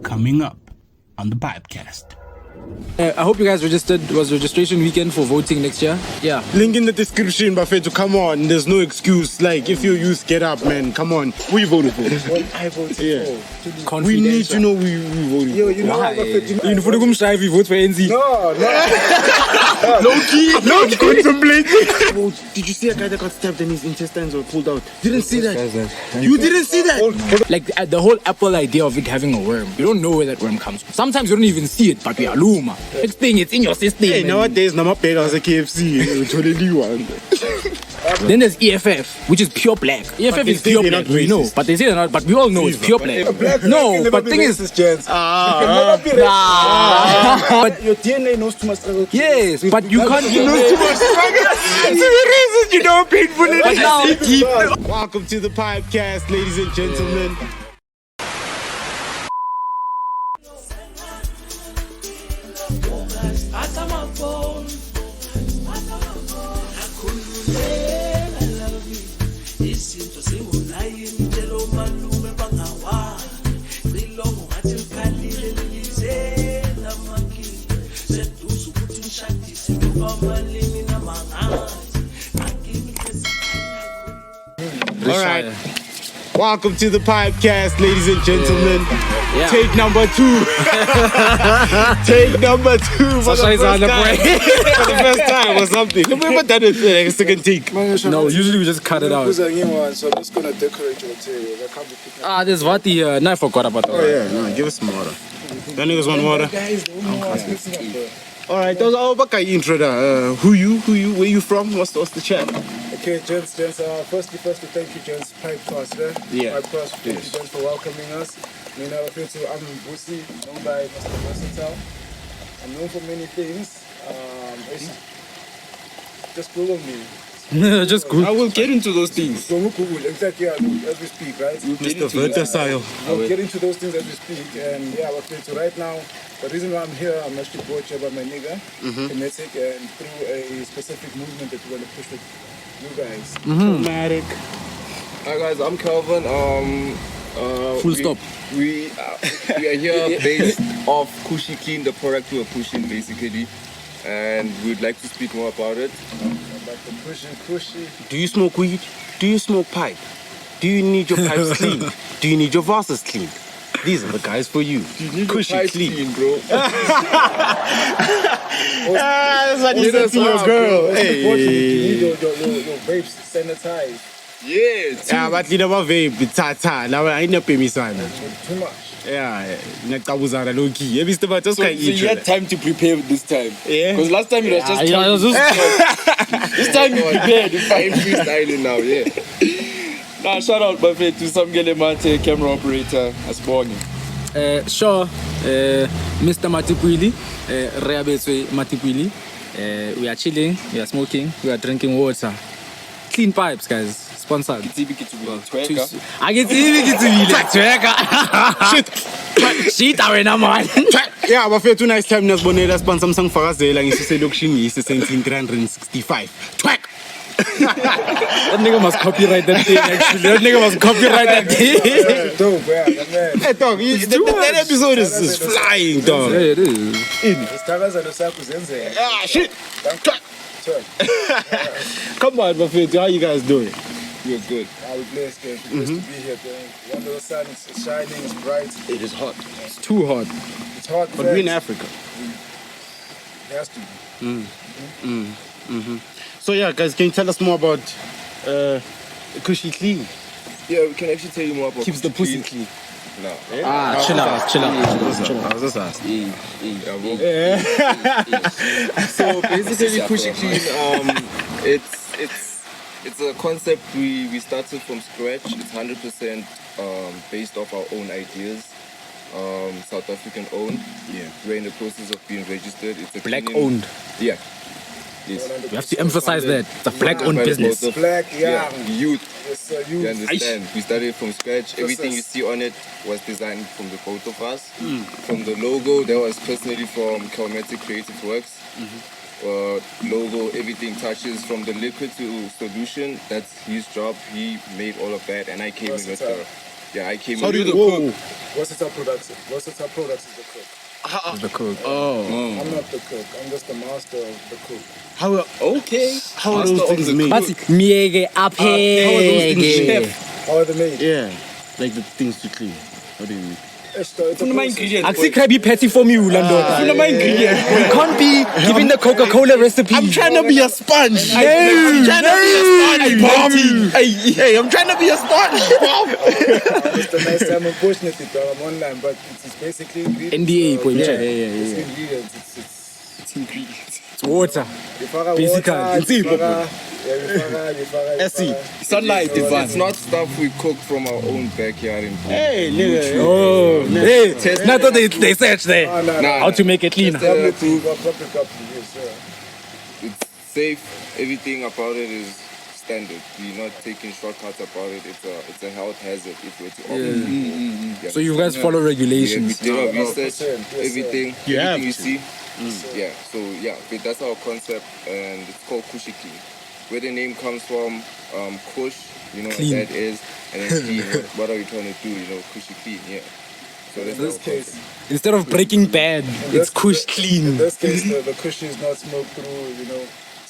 Coming up on the PipeCast. I hope you guys registered. It was registration weekend for voting next year. Yeah. Link in the description, Buffet, to come on. There's no excuse. Like, if you're youth, get up, man. Come on. Who you voted for? I voted for. We need to know who you voted for. Yo, you know Why? you For the Gum Strive, you vote for NZ. No. No contemplating. Did you see a guy that got stabbed and his intestines were pulled out? Didn't see that. You didn't see that? Like the whole Apple idea of it having a worm. You don't know where that worm comes from. Sometimes you don't even see it, but we are luma. Next thing, it's in your system. Hey, nowadays, Nama Pega was a KFC. Totally one. Then there's EFF, which is pure black. EFF is pure black, we know. But they say they're not, but we all know it's pure black. No, but thing is... But your DNA knows too much struggle. Yes, but you can't... You know too much struggle. You know painful it is. Welcome to the PipeCast, ladies and gentlemen. Alright, welcome to the PipeCast, ladies and gentlemen. Yeah. Take number 2. Take number 2 for the first time or something. Have we ever done it like a second take? No, usually we just cut it out. So I'm just gonna decorate your table. I can't be picking up. There's Vati here. No, I forgot about that. Oh yeah, no, give us some water. That niggas want water. Guys, the only ones mixing up there. Alright, those are our intro. Who you? Where you from? What's the chat? Okay, gents, firstly, thank you, gents, PipeCast, Yeah. PipeCast, thank you, gents, for welcoming us. I'm Kushy, known by Mr. Versatile. I'm known for many things. Just Google me. Just good. I will get into those things. Don't Google, exactly, as we speak, right? Mr. Versatile. We'll get into those things as we speak, and yeah, so right now, the reason why I'm here, I'm actually brought here by my nigga, Kinetic, and through a specific movement that we're going to push with you guys. Dramatic. Hi guys, I'm Calvin. Full stop. We are here based off Kushy Klean, the product we are pushing basically, and we'd like to speak more about it. About the Kushy. Do you smoke weed? Do you smoke pipe? Do you need your pipes clean? Do you need your vases clean? These are the guys for you. Kushy Klean, bro. That's what you said to your girl. Hey. You need your vapes sanitized. Yeah, but you never vape. Ta. Now I ain't pay me son. Too much. Yeah, nakabuzana low key. Every step I just can't eat. You had time to prepare this time. Yeah. Because last time it was just this time you prepared. You're fine freestyling now, yeah. Nah, shout out Buffet to some Mate, camera operator, as born. Sure, Mr. Matipwili, Reabetswe Matipwili. We are chilling, we are smoking, we are drinking water. Clean pipes, guys. Sponsored. I get Shit, man. Yeah, but for 2 nice time, nas bonela sponsor Samsung Farazela in Sise Lokshini is 1765. Twack! That nigga must copyright that thing, actually. That nigga must copyright that thing. Dope, yeah, man. Hey, dog, that episode is flying, dog. Yeah, it is. Ah, shit! Come on, Buffet, how you guys doing? We're good. We're blessed, guys. We're blessed to be here, man. One of the sun is shining, it's bright. It is hot. It's too hot. It's hot, but we're in Africa. It has to be. So yeah, guys, can you tell us more about Kushy Klean? Yeah, we can actually tell you more about Keeps the pussy clean. No. Chill out. I was just asking. So basically, Kushy Klean, it's a concept we started from scratch. It's 100% based off our own ideas. South African owned. Yeah. We're in the process of being registered. It's a Black cleaning- owned. Yeah. We have to emphasize that. It's a black-owned business. Black, young. Youth. Yes, You you. understand? We started from scratch. Everything you see on it was designed from the both of us. From the logo, that was personally from Calmatic Creative Works. Logo, everything touches from the liquid to solution. That's his job. He made all of that, and I came in with the. Yeah, I came in with the cook. Versatile production. Versatile products is the cook. The cook. I'm not the cook. I'm just the master of the cook. How Okay. are those things made? What's miege apege? How are they made? Yeah, like the things to clean. How do you mean? It's a process. Axi crabby petty formula, ndoda. You can't be giving the Coca-Cola recipe. I'm trying to be a sponge. Hey, I'm trying to be a sponge, Bob. Hey, I'm trying to be a sponge, Bob. It's the nice time, unfortunately, but I'm online, but it's basically ingredients. NDA point. Yeah. It's ingredients. It's It's water. Basically, Sunlight. It's not stuff we cook from our own backyard in Kushy. Hey, nigga. Oh, hey. Not that they search there. How to make it clean. It's safe. Everything about it is standard. We're not taking shortcuts about it. It's a health hazard if we're to operate. So you guys follow regulations. We did our research. Everything have you to. see. Yeah. So yeah, but that's our concept, and it's called Kushy Klean. Where the name comes from, Kush, you know Clean. what that is, and then Klean. What are we trying to do? You know, Kushy Klean. Yeah. So that's In this our case, concept. Instead of breaking bad, it's Kush in clean. this case, the cushy is not smoked through.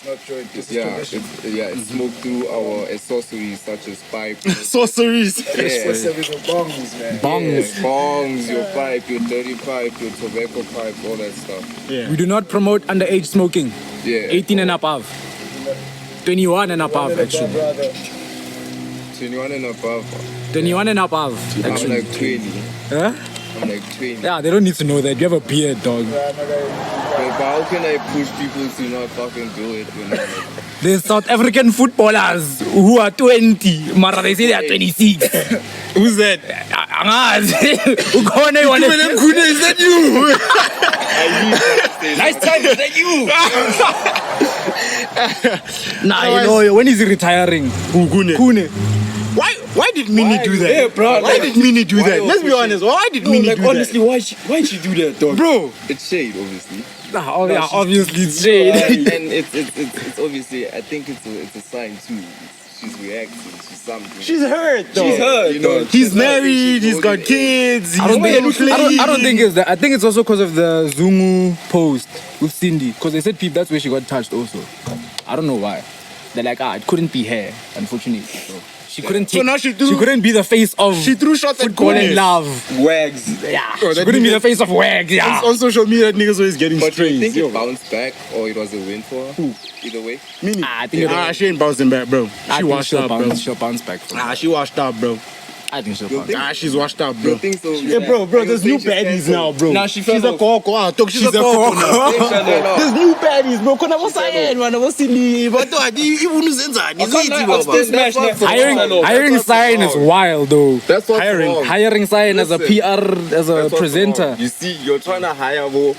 It's not joint. This is tradition. It's smoked through our accessories such as pipe. Sorceries. Yeah. Service of bongs, man. Bongs. Bongs, your pipe, your dirty pipe, your tobacco pipe, all that stuff. We do not promote underage smoking. Yeah. 18 and above. 21 and above, actually. Brother. 21 and above. 21 and above, I'm actually. like 20. Huh? I'm like 20. Yeah, they don't need to know that. You have a beard, dog. But how can I push people to not fucking do it? You know? There's South African footballers who are 20, Mara, they say they are 26. Who's that? Ukone one. Is that you? Nice time, is that you? Nah, you know, when is he retiring? Kune. Why did Minnie do that? Yeah, bro. Why did Minnie do that? Let's be honest. Why did Minnie do honestly, why'd she do that, dog? Bro, It's shade, obviously. Nah, yeah, obviously it's shade. And it's obviously, I think it's a sign too. She's reacting. She's something. she's hurt though. She's hurt. You know, He's married, he's got kids. I don't think it's that. I think it's also because of the Zungu post with Cindy. Because they said that's where she got touched also. I don't know why. They're like, it couldn't be her, unfortunately. So she couldn't take, So now she couldn't be the face of She threw shots at football and Kune. love. wags. Yeah. Oh, She that couldn't be nigga- the face of WAG. Yeah. On social media, niggas always getting But do you strays. think it bounced back or it was a win for her? Who? Either way. Minnie. I think it- she ain't bouncing back, bro. I She think washed up, bro. She'll bounce back. From She washed up, bro. I think she'll You bounce think- She's washed up, You bro. think so? Yeah, bro, there's new baddies now, bro. Nah, she she's fell a off. coco. She's a coco now. There's new baddies, bro. Kona wasayeni, wana wasini. But even uzenzani. Hiring Sign is wild though. That's what's hiring wrong. hiring Sign as a Listen, PR as a That's what's presenter. wrong. You see, you're trying to hire more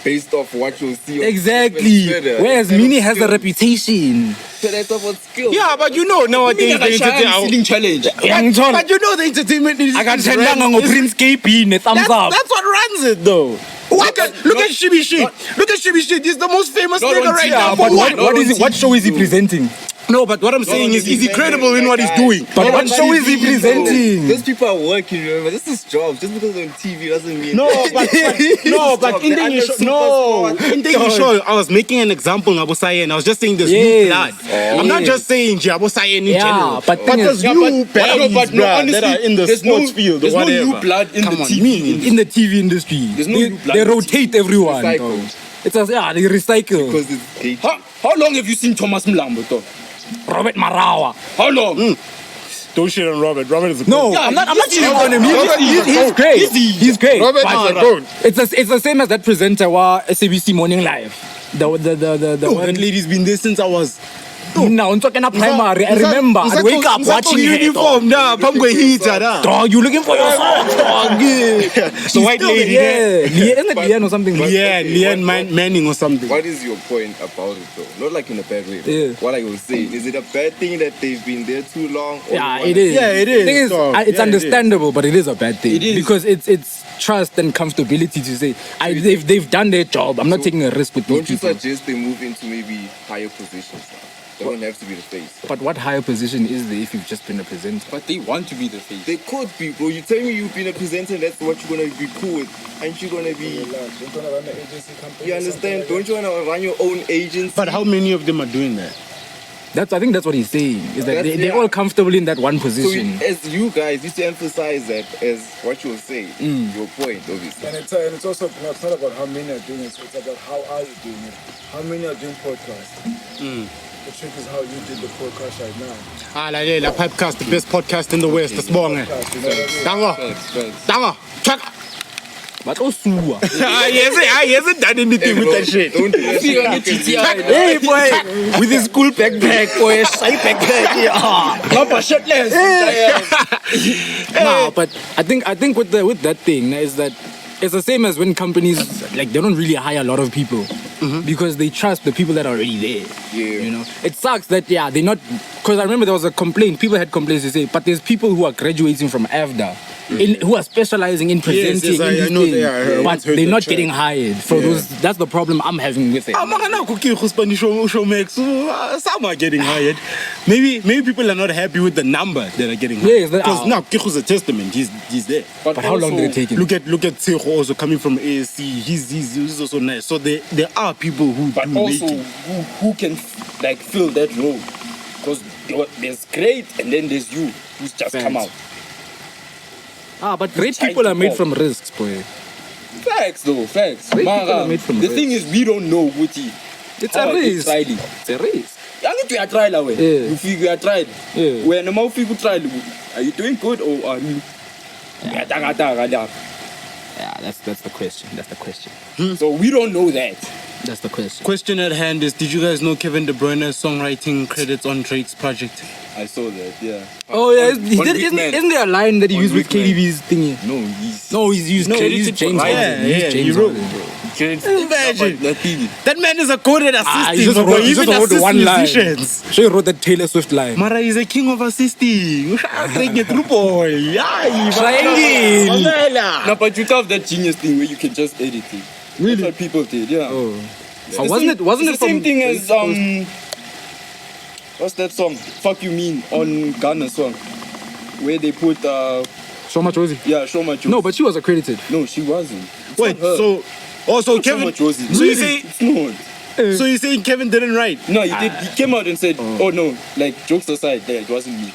based off what you see. on Exactly. Twitter. Whereas Instead of Minnie has a skill. reputation. That's about skill. Yeah, but you know nowadays the entertainment. challenge. But you know the entertainment is. Akathendanga ngo-Prince KB ne-thumbs up. That's what runs it though. Look at Shibi Shit. Look at Shibi Shit. He's the most famous nigga right now. But For what? what show is he presenting? No, but what I'm saying is he credible in what he's doing? But what show is he presenting? Those people are working, remember? This is job. Just because on TV doesn't mean. No, but in the show, I was making an example of Abosai and I was just saying there's new blood. I'm not just saying Abosai in general. but there's new baddies, bruh, that are in the sports field or whatever. There's no new blood in the TV. In the TV industry. There's no new blood they in the rotate everyone. Recycle. dog. They recycle. Because it's gay. How long have you seen Thomas Mlambo, though? Robert Marawa. How long? Don't shit on Robert. Robert is a No, I'm not shitting on him. He's great. He's great. Robert But is a goat. it's the same as that presenter wa SABC Morning Live. The That lady's been there since I was Now, I'm talking about primary. I remember. I wake up watching it. uniform now. Pamgo heater now. Dog, you looking for your socks, dog. The white lady. Yeah, isn't it Leanne or something? Leanne Manning or something. What is your point about it though? Not like in a bad way. Yeah. What I was saying, is it a bad thing that they've been there too long? Or Yeah, you wanna- it is. Yeah, it is, Thing is, dog. it's Yeah, it is. understandable, but it is a bad thing. It is. Because it's trust and comfortability to say they've done their job. I'm not taking a risk with these Don't you people. suggest they move into maybe higher positions now? They don't have to be the face. But what higher position is there if you've just been a presenter? But they want to be the face. They could be, bro. You tell me you've been a presenter and that's what you're gonna be cool with. Aren't you gonna be? Don't want to run an agency company. You understand? Don't you wanna run your own agency? But how many of them are doing that? I think that's what he's saying. Is that That's- they're yeah. all comfortable in that one So position. as you guys used to emphasize that as what you were saying, your point, obviously. And it's also it's not about how many are doing it, it's about how are you doing it. How many are doing podcasts? The trick is how you did the podcast right now. La PipeCast, the best podcast in the West. That's bong. Podcast, you know what I mean? Dango. Thanks. Dango. Check. But also, He hasn't done anything with that shit. Don't do that shit. hey boy, with his school backpack, boy, side backpack. Papa shirtless. Nah, but I think with that thing is that it's the same as when companies like they don't really hire a lot of people because they trust the people that are already there. Yeah. You know, it sucks that they're not because I remember there was a complaint. People had complaints to say, but there's people who are graduating from AFDA. Who are specializing in presenting yes, I in this know thing, they are. I but once heard they're that not chat. getting hired for those. That's the problem I'm having with it. I'm not gonna cook you Spanish showmax. Some are getting hired. Maybe people are not happy with the number that are getting hired. Yes, that- Because now Kiku's a testament. He's there. But how long did it take him? Look at Tseho also coming from ASC. He's also nice. So there are people who But do also, make it. who can like fill that role? Because there's great, and then there's you who's just come out. But great Trying people to are made call. from risks, boy. Facts though, facts. Great people Mara, are made from the risk. thing is, we don't know Guti. It's a risk. Trial. It's a risk. I need to try away. Yeah. You figure you tried. Yeah. When the mouth people tried, are you doing good or are you? Yeah, that's the question. That's the question. So we don't know that. That's the question. Question at hand is: did you guys know Kevin De Bruyne's songwriting credits on Drake's project? I saw that. Yeah. Oh yeah, On Big isn't Man. there a line that he On used with Big Man. KDB's thingy? No, he's. No, he's used No, James it's for Harden. writing. He used Yeah, James he wrote. Harden. Imagine. Nothing. That man is a coded He assistant. just bro. wrote, he Even just wrote assist one line. musicians. So he wrote that Taylor Swift line. Mara is a king of assisting. Drake it through boy. Triangle. No, but you have that genius thing where you can just edit it. Really? That's what people did. Yeah. Oh. It's Oh, the wasn't same- it? Wasn't it's it the same from thing as what's that song? Fuck You Mean on Ghana song, where they put So much was he? yeah, Show My Josie. No, but she was accredited. no, she wasn't. It's Wait, not her. so also Not Kevin. Show My Josie. So you Really? say it's not? so you saying Kevin didn't write? No, he did. He came out and said, "Oh no, like jokes aside, yeah, it wasn't me."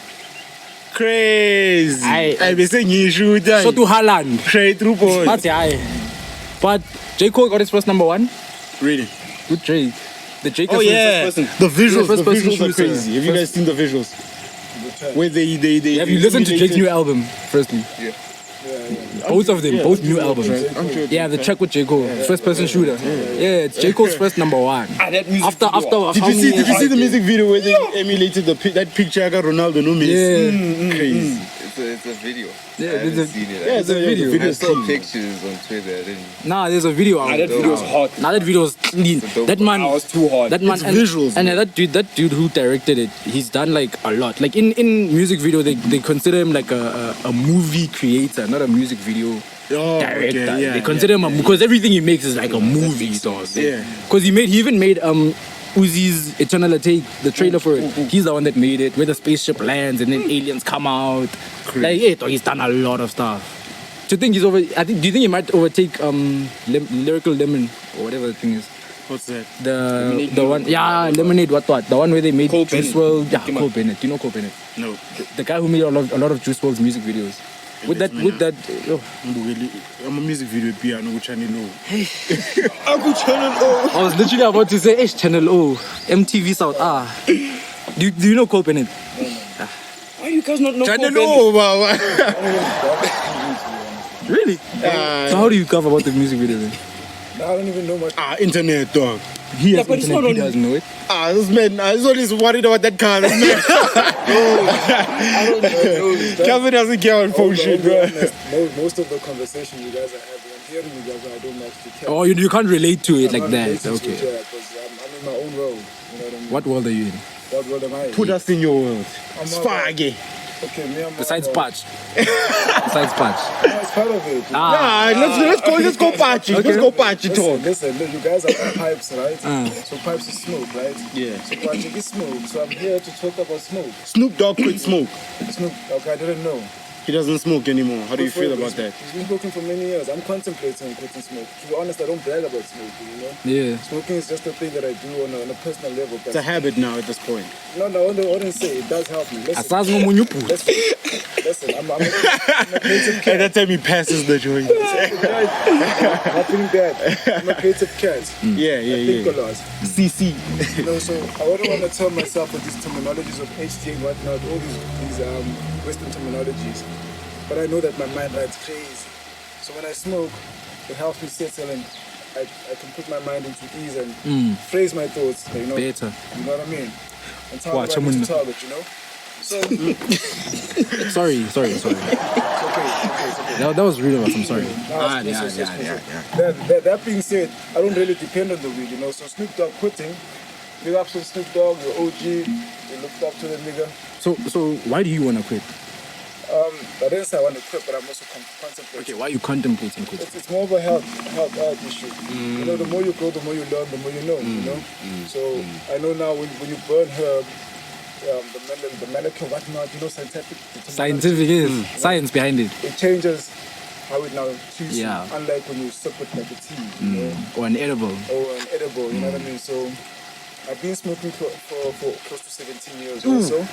Crazy. Aye. I be saying you should So to Haaland. straight through boy. That's yeah. But J. Cole got his first #1 Really? with Drake. The Drake. Oh is- yeah. person. The visuals. first The person visuals are shooter. crazy. Have you guys seen the visuals? Where they Have you listened to Drake's new album? Firstly. Yeah. Both of them, both new albums. Yeah, the track with J. Cole, first person shooter. Yeah, it's J. Cole's first #1. Ah, that music After video. Did how you many see? Did you years? see the music video where they emulated that picture? I got Ronaldo, no Messi. Yeah. Crazy. It's a video. Yeah, I haven't there's a- seen it. Yeah, It's a video. the I saw clean. pictures on Twitter. I didn't. Nah, there's a video out. Ah, that video was hot. Now that video is clean. dope That man, I was too hot. that man, It's and, visuals, and man. that dude who directed it, he's done like a lot. Like in music video, they consider him like a movie creator, not a music video Oh, director. okay, yeah, They consider him because everything he makes is like a movie. Yeah. Because he even made Uzi's Eternal Take, the trailer for it. He's the one that made it, where the spaceship lands and then aliens come out. Like, yeah, he's done a lot of stuff. Do you think he's over? Do you think he might overtake Lyrical Lemon or whatever the thing is? What's that? The one, yeah, Lemonade. What? The one where they made Cole Juice Bennett. WRLD. Yeah, Came Cole out. Bennett. Do you know Cole Bennett? No. The guy who made a lot of Juice WRLD's music videos. With that, oh. I'm a music video piano which I know. I was literally about to say, Channel O, MTV South. Do you know Cole Bennett? Why you guys not know? I don't Cole know, Really? So how do you cover about the music video then? I don't even know much. Internet, dog. He has but it's internet, not he on- doesn't know it. This man, he's always worried about that car. This man. I don't know. Calvin doesn't care on phone shit, bro. Most of the conversation you guys are having, I'm hearing you guys, but I don't actually care. Oh, you can't relate to it I'm like not that. related to Okay. it, yeah, because I'm in my own world. You know what I mean? What world are you in? What world am I in? Put us in your world. I'm Spaggy. Okay, me, I'm Besides I'm- patch. Besides patch. No, it's part of it. Let's go patchy. Let's go patchy talk. Listen, you guys are on pipes, right? So pipes is smoke, right? Yeah. So patching is smoke. So I'm here to talk about smoke. Snoop Dogg quit smoke. Smoke, okay, I didn't know. He doesn't smoke anymore. How do you feel about that? He's been smoking for many years. I'm contemplating on quitting smoke. To be honest, I don't brag about smoking, you know? Yeah. Smoking is just a thing that I do on a personal level. But It's a habit now at this point. no, I wouldn't say it does help me. Listen, Asazi ngomunye uphuzo. listen, I'm a creative And cat. that time he passes the joint. Not feeling bad. I'm a creative cat. Yeah, I think a lot. CC. You know, so I wouldn't want to tell myself with these terminologies of HT and whatnot, all these Western terminologies. But I know that my mind rides crazy. So when I smoke, it helps me settle and I can put my mind into ease and phrase my thoughts. You know, Better. You know what I mean? And Watch, target I'm what I in need the- to target, you know? So it's Sorry. okay, it's okay. That was real. I'm sorry. That being said, I don't really depend on the weed, you know. So Snoop Dogg quitting, big up to Snoop Dogg, your OG, you looked up to the nigga. So why do you want to quit? I didn't say I want to quit, but I'm also contemplating. Okay, why are you contemplating quitting? It's more of a health issue. You know, the more you grow, the more you learn, the more you know. You know. So I know now when you burn herb, the molecule, whatnot, you know, Scientific is science behind it. It changes how it now treats Yeah. you. Unlike when you sip with like a tea, you know, Or an edible. or an edible. You know what I mean? So I've been smoking for close to 17 years or so.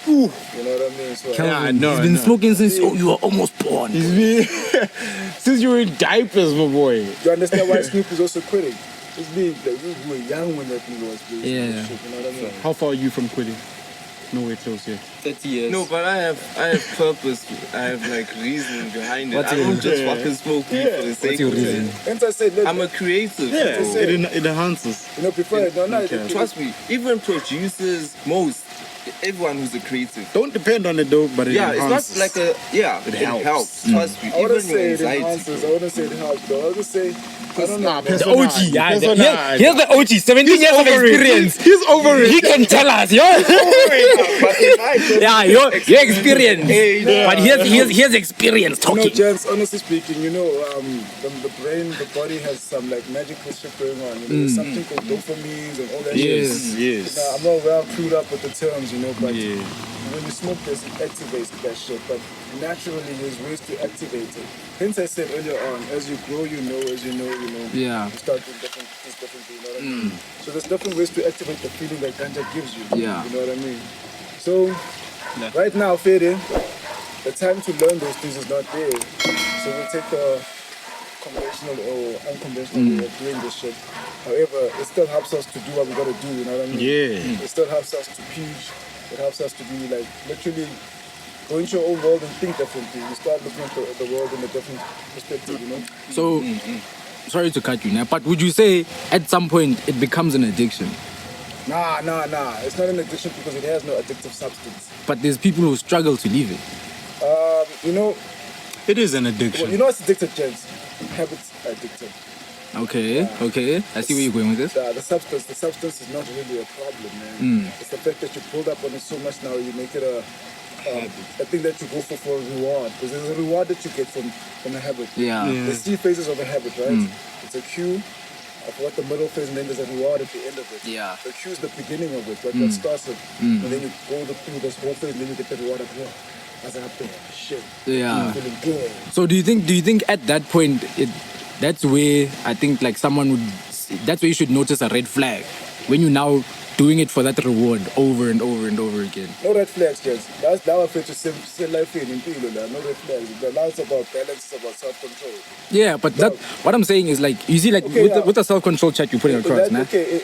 You know what I mean? So Calvin, no, he's been no. smoking since you were almost born. Since you were in diapers, my boy. you understand why Snoop is also quitting? It's being like we were young when that nigga was doing Yeah. shit. You know what I mean? How far are you from quitting? Nowhere close yet. 30 years. No, but I have purpose. I have like reason behind it. What's I your don't reason? just fucking smoke weed for the sake your of reason? it. And I said, look, I'm a creative. Yeah, so, it enhances. you know, before trust me, even producers, everyone who's a creative. Don't depend on it though, but it Yeah, enhances. it's not like it helps. Trust me, I wouldn't even your say it anxiety. enhances. I wouldn't say it helps, though. I would just say, I don't know. The Personal. OG. Yeah, Personal. here's the OG. 17 years of experience. He's over it. He can tell us. Yo. But in my Yeah, your experience. But here's experience You know, talking. gents, honestly speaking, you know, the brain, the body has some like magical shit going on. You know, there's something called dopamines and all that shit. Yes. Now, I'm not well clued up with the terms, you know, but when you smoke this, it activates that shit. But naturally, there's ways to activate it. Hence, I said earlier on, as you grow, you know, Yeah. you start doing different things differently, you know what I mean? So there's different ways to activate the feeling that ganja gives you. Yeah. You know what I mean? So, right now, Fede, the time to learn those things is not there. So we'll take the conventional or unconventional way of doing this shit. However, it still helps us to do what we gotta do, you know what I mean? Yeah. It still helps us to preach. It helps us to be like literally go into your own world and think differently. You start looking at the world in a different perspective, you know? So, sorry to cut you now, but would you say at some point it becomes an addiction? Nah. It's not an addiction because it has no addictive substance. But there's people who struggle to leave it. You know, It is an well, addiction. you know what's addictive, gents? Habits are addictive. Okay. I see where you're going with this. The substance is not really a problem, man. It's the fact that you build up on it so much now, you make it a thing that you go for a reward. Because there's a reward that you get from a habit. Yeah. There's 3 phases of a habit, right? It's a cue of what the middle phase, and then there's a reward at the end of it. Yeah. The cue is the beginning of it, what starts it. And then you go through this whole phase, and then you get the reward at the end. As I happened, shit. Yeah. I'm feeling good. So do you think at that point that's where I think like that's where you should notice a red flag when you're now doing it for that reward over and over and over again? No red flags, gents. That's now I feel to say life in people. No red flags. The life's about balance, it's about self-control. Yeah, but that what I'm saying is like you see like Okay, with the self-control chat you're putting across, That, nah? okay,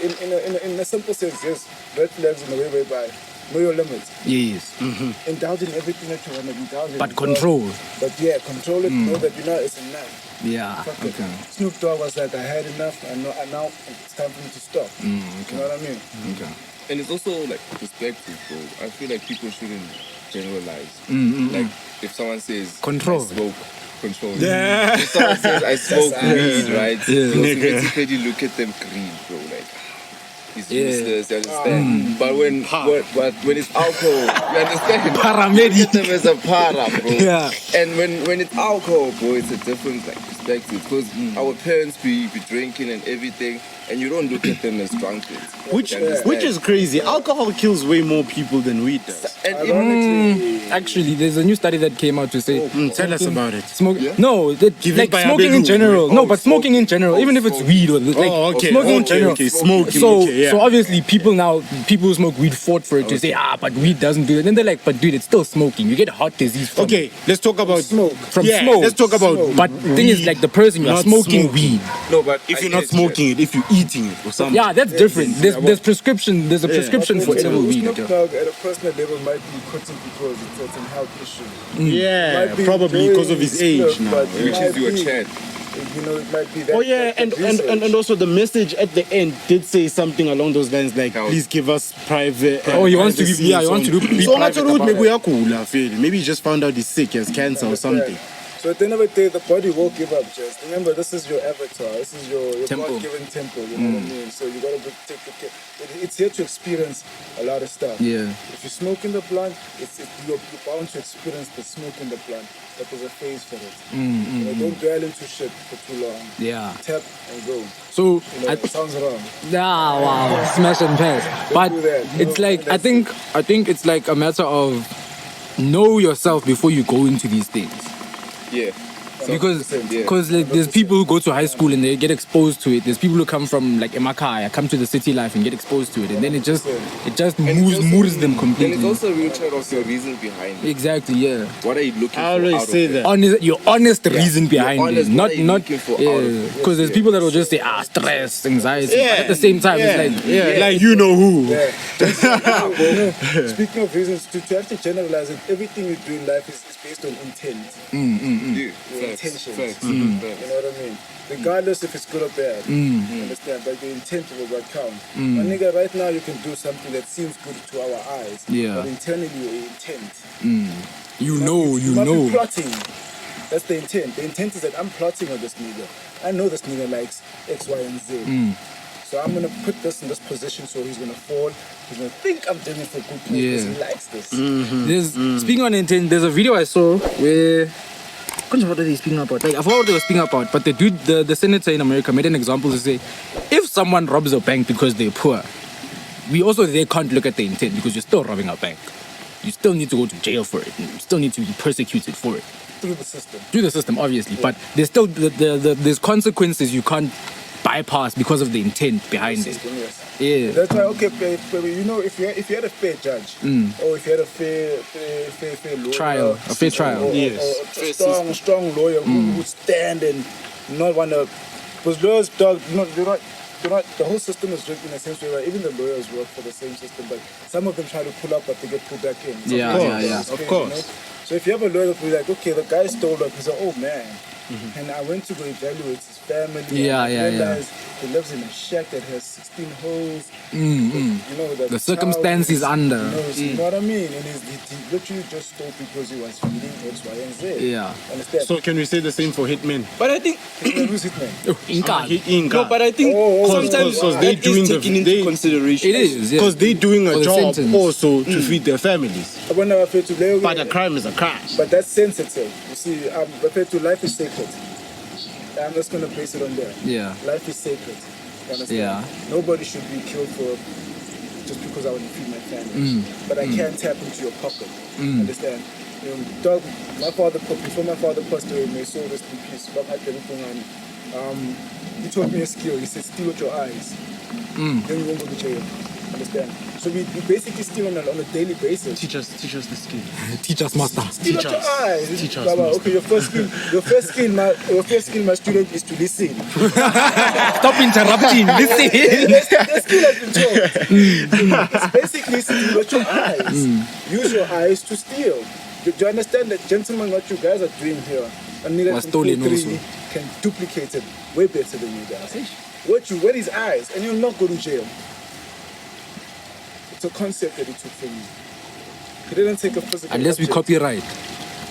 in a simple sense, yes, red flags in a way whereby know your limits. Yes. Indulge in everything that you want to indulge in. But control. But yeah, control it. Know that it's enough. Yeah. Fuck Okay. it. Snoop Dogg was like, I had enough, and now it's time for me to stop. Okay. You know what I mean? Okay. And it's also like perspective, bro. I feel like people shouldn't generalize. Like if someone says Control. I smoke, control. Yeah. If someone says I smoke weed, right? Yeah. You automatically look at them green, bro. Like it's useless, you understand? But when it's alcohol, you understand? Paramedic. You look at them as a para, bro. Yeah. And when it's alcohol, bro, it's a different like perspective. Because our parents be drinking and everything, and you don't look at them as drunkards. Which You understand? is crazy. Alcohol kills way more people than weed does. And Actually, there's a new study that came out to say. Tell us about it. No, like by smoking in Abelu. general. No, but smoking in general, even if it's weed or like okay. smoking in general. Okay. Smoking. So, okay, yeah. so obviously people who smoke weed fought for it to say, but weed doesn't do it. Then they're like, but dude, it's still smoking. You get heart disease from Okay, let's talk about smoke. From yeah, smoke. Let's talk about. But the thing is, like the person you are Not smoking smoking. weed. no, but If you're not smoking it, if you're eating it or something. Yeah, that's different. There's prescription. There's a prescription for edible weed. Snoop Dogg at a personal level might be quitting because it's a health issue. Yeah, Might be probably because of his very age split, now. but it which might is your be, chat. You know, it might be that. Oh yeah, that and also the message at the end did say something along those lines like, Health. please give us private. Oh, he wants to be- privacy yeah, and he so wants on. to be So private much about maybe yakula, feel. Maybe he just found out he's sick, he has cancer or something. So at the end of the day, the body will give up. Just remember, this is your avatar. This is your Temple. God-given temple. You know what I mean? So you gotta take the care. It's here to experience a lot of stuff. Yeah. If you smoke in the blunt, you're bound to experience the smoke in the blunt. But there's a phase for it. You know, don't dwell into shit for too long. Yeah. Tap and go. So You know, it sounds wrong. wow, smash and pass. But do that. it's No, like I that's think it's like a matter of know yourself before you go into these things. Yeah. Because Yeah. like there's people who go to high school and they get exposed to it. There's people who come from like Emakaya, come to the city life and get exposed to it, and then it just moves them And completely. it's also a real chat of your reasons behind it. Exactly, yeah. What are you looking I for? always out of say it? that. Your honest reason behind honest, it, what not are you looking for out of it? because there's people that will just say stress, anxiety, but at the same time it's like like you know who. Speaking of reasons, to actually generalize it, everything you do in life is based on intent. Yeah. Your Facts. intentions. Facts. You know what I mean? Regardless if it's good or bad. You understand? But the intent will what count. My nigga, right now you can do something that seems good to our eyes. Yeah. But internally your intent. you might be know. plotting. That's the intent. The intent is that I'm plotting on this nigga. I know this nigga likes X, Y, and Z. So I'm gonna put this in this position so he's gonna fall. He's gonna think I'm doing it for good because he likes this. There's speaking on intent. There's a video I saw where. What are they speaking about? Like I forgot what they were speaking about, but the dude, the senator in America, made an example to say, if someone robs a bank because they're poor, they can't look at the intent because you're still robbing a bank. You still need to go to jail for it. You still need to be persecuted for it. Through the system. Obviously, but there's still there's consequences you can't bypass because of the intent behind it. System, yes. Yeah. That's why, okay, you know, if you had a fair judge, or if you had a fair lawyer, Trial, a fair trial. or a strong lawyer who would stand and not want to, because lawyers, dog, they're not, the whole system is rigged in a sense where even the lawyers work for the same system, but some of them try to pull up, but they get pulled back in. Of course. You know? So if you have a lawyer that will be like, okay, the guy stole up, he's like, oh man. And I went to go evaluate his family. Yeah, and I yeah, realized he lives in a shack that has 16 holes. You know, The circumstances under. You know what I mean? And he literally just stole because he was feeding X, Y, and Z. Yeah. Understand? So can we say the same for hitmen? But I think Who's hitman? no, but I think sometimes because they that doing is the- taken into they- consideration. It is, yeah. Because they're doing For a the job sentence. also to feed their families. When I refer to Leo, But a crime is a crime. but that's sensitive. You see, refer to life is sacred. I'm just going to place it on there. Yeah. Life is sacred. You understand? Yeah. Nobody should be killed for just because I want to feed my family. But I can't tap into your pocket. Understand? You know, dog, before my father passed away, may soul rest in peace. Bob had everything on. He taught me a skill. He said, steal with your eyes. Then you won't go to jail. Understand? So we basically steal on a daily basis. Teach us the skill. Teach us, master. Steal out your eyes. Teach us, Baba, master. okay, your first skill, my student, is to listen. Stop interrupting. Listen. The skill has been taught. It's basically steal with your eyes. Use your eyes to steal. Do you understand that, gentlemen, what you guys are doing here? And neither Was can stolen 3 also. can duplicate it way better than you guys. What you wear his eyes and you'll not go to jail. It's a concept that he took from you. He didn't take a physical Unless we object. copyright.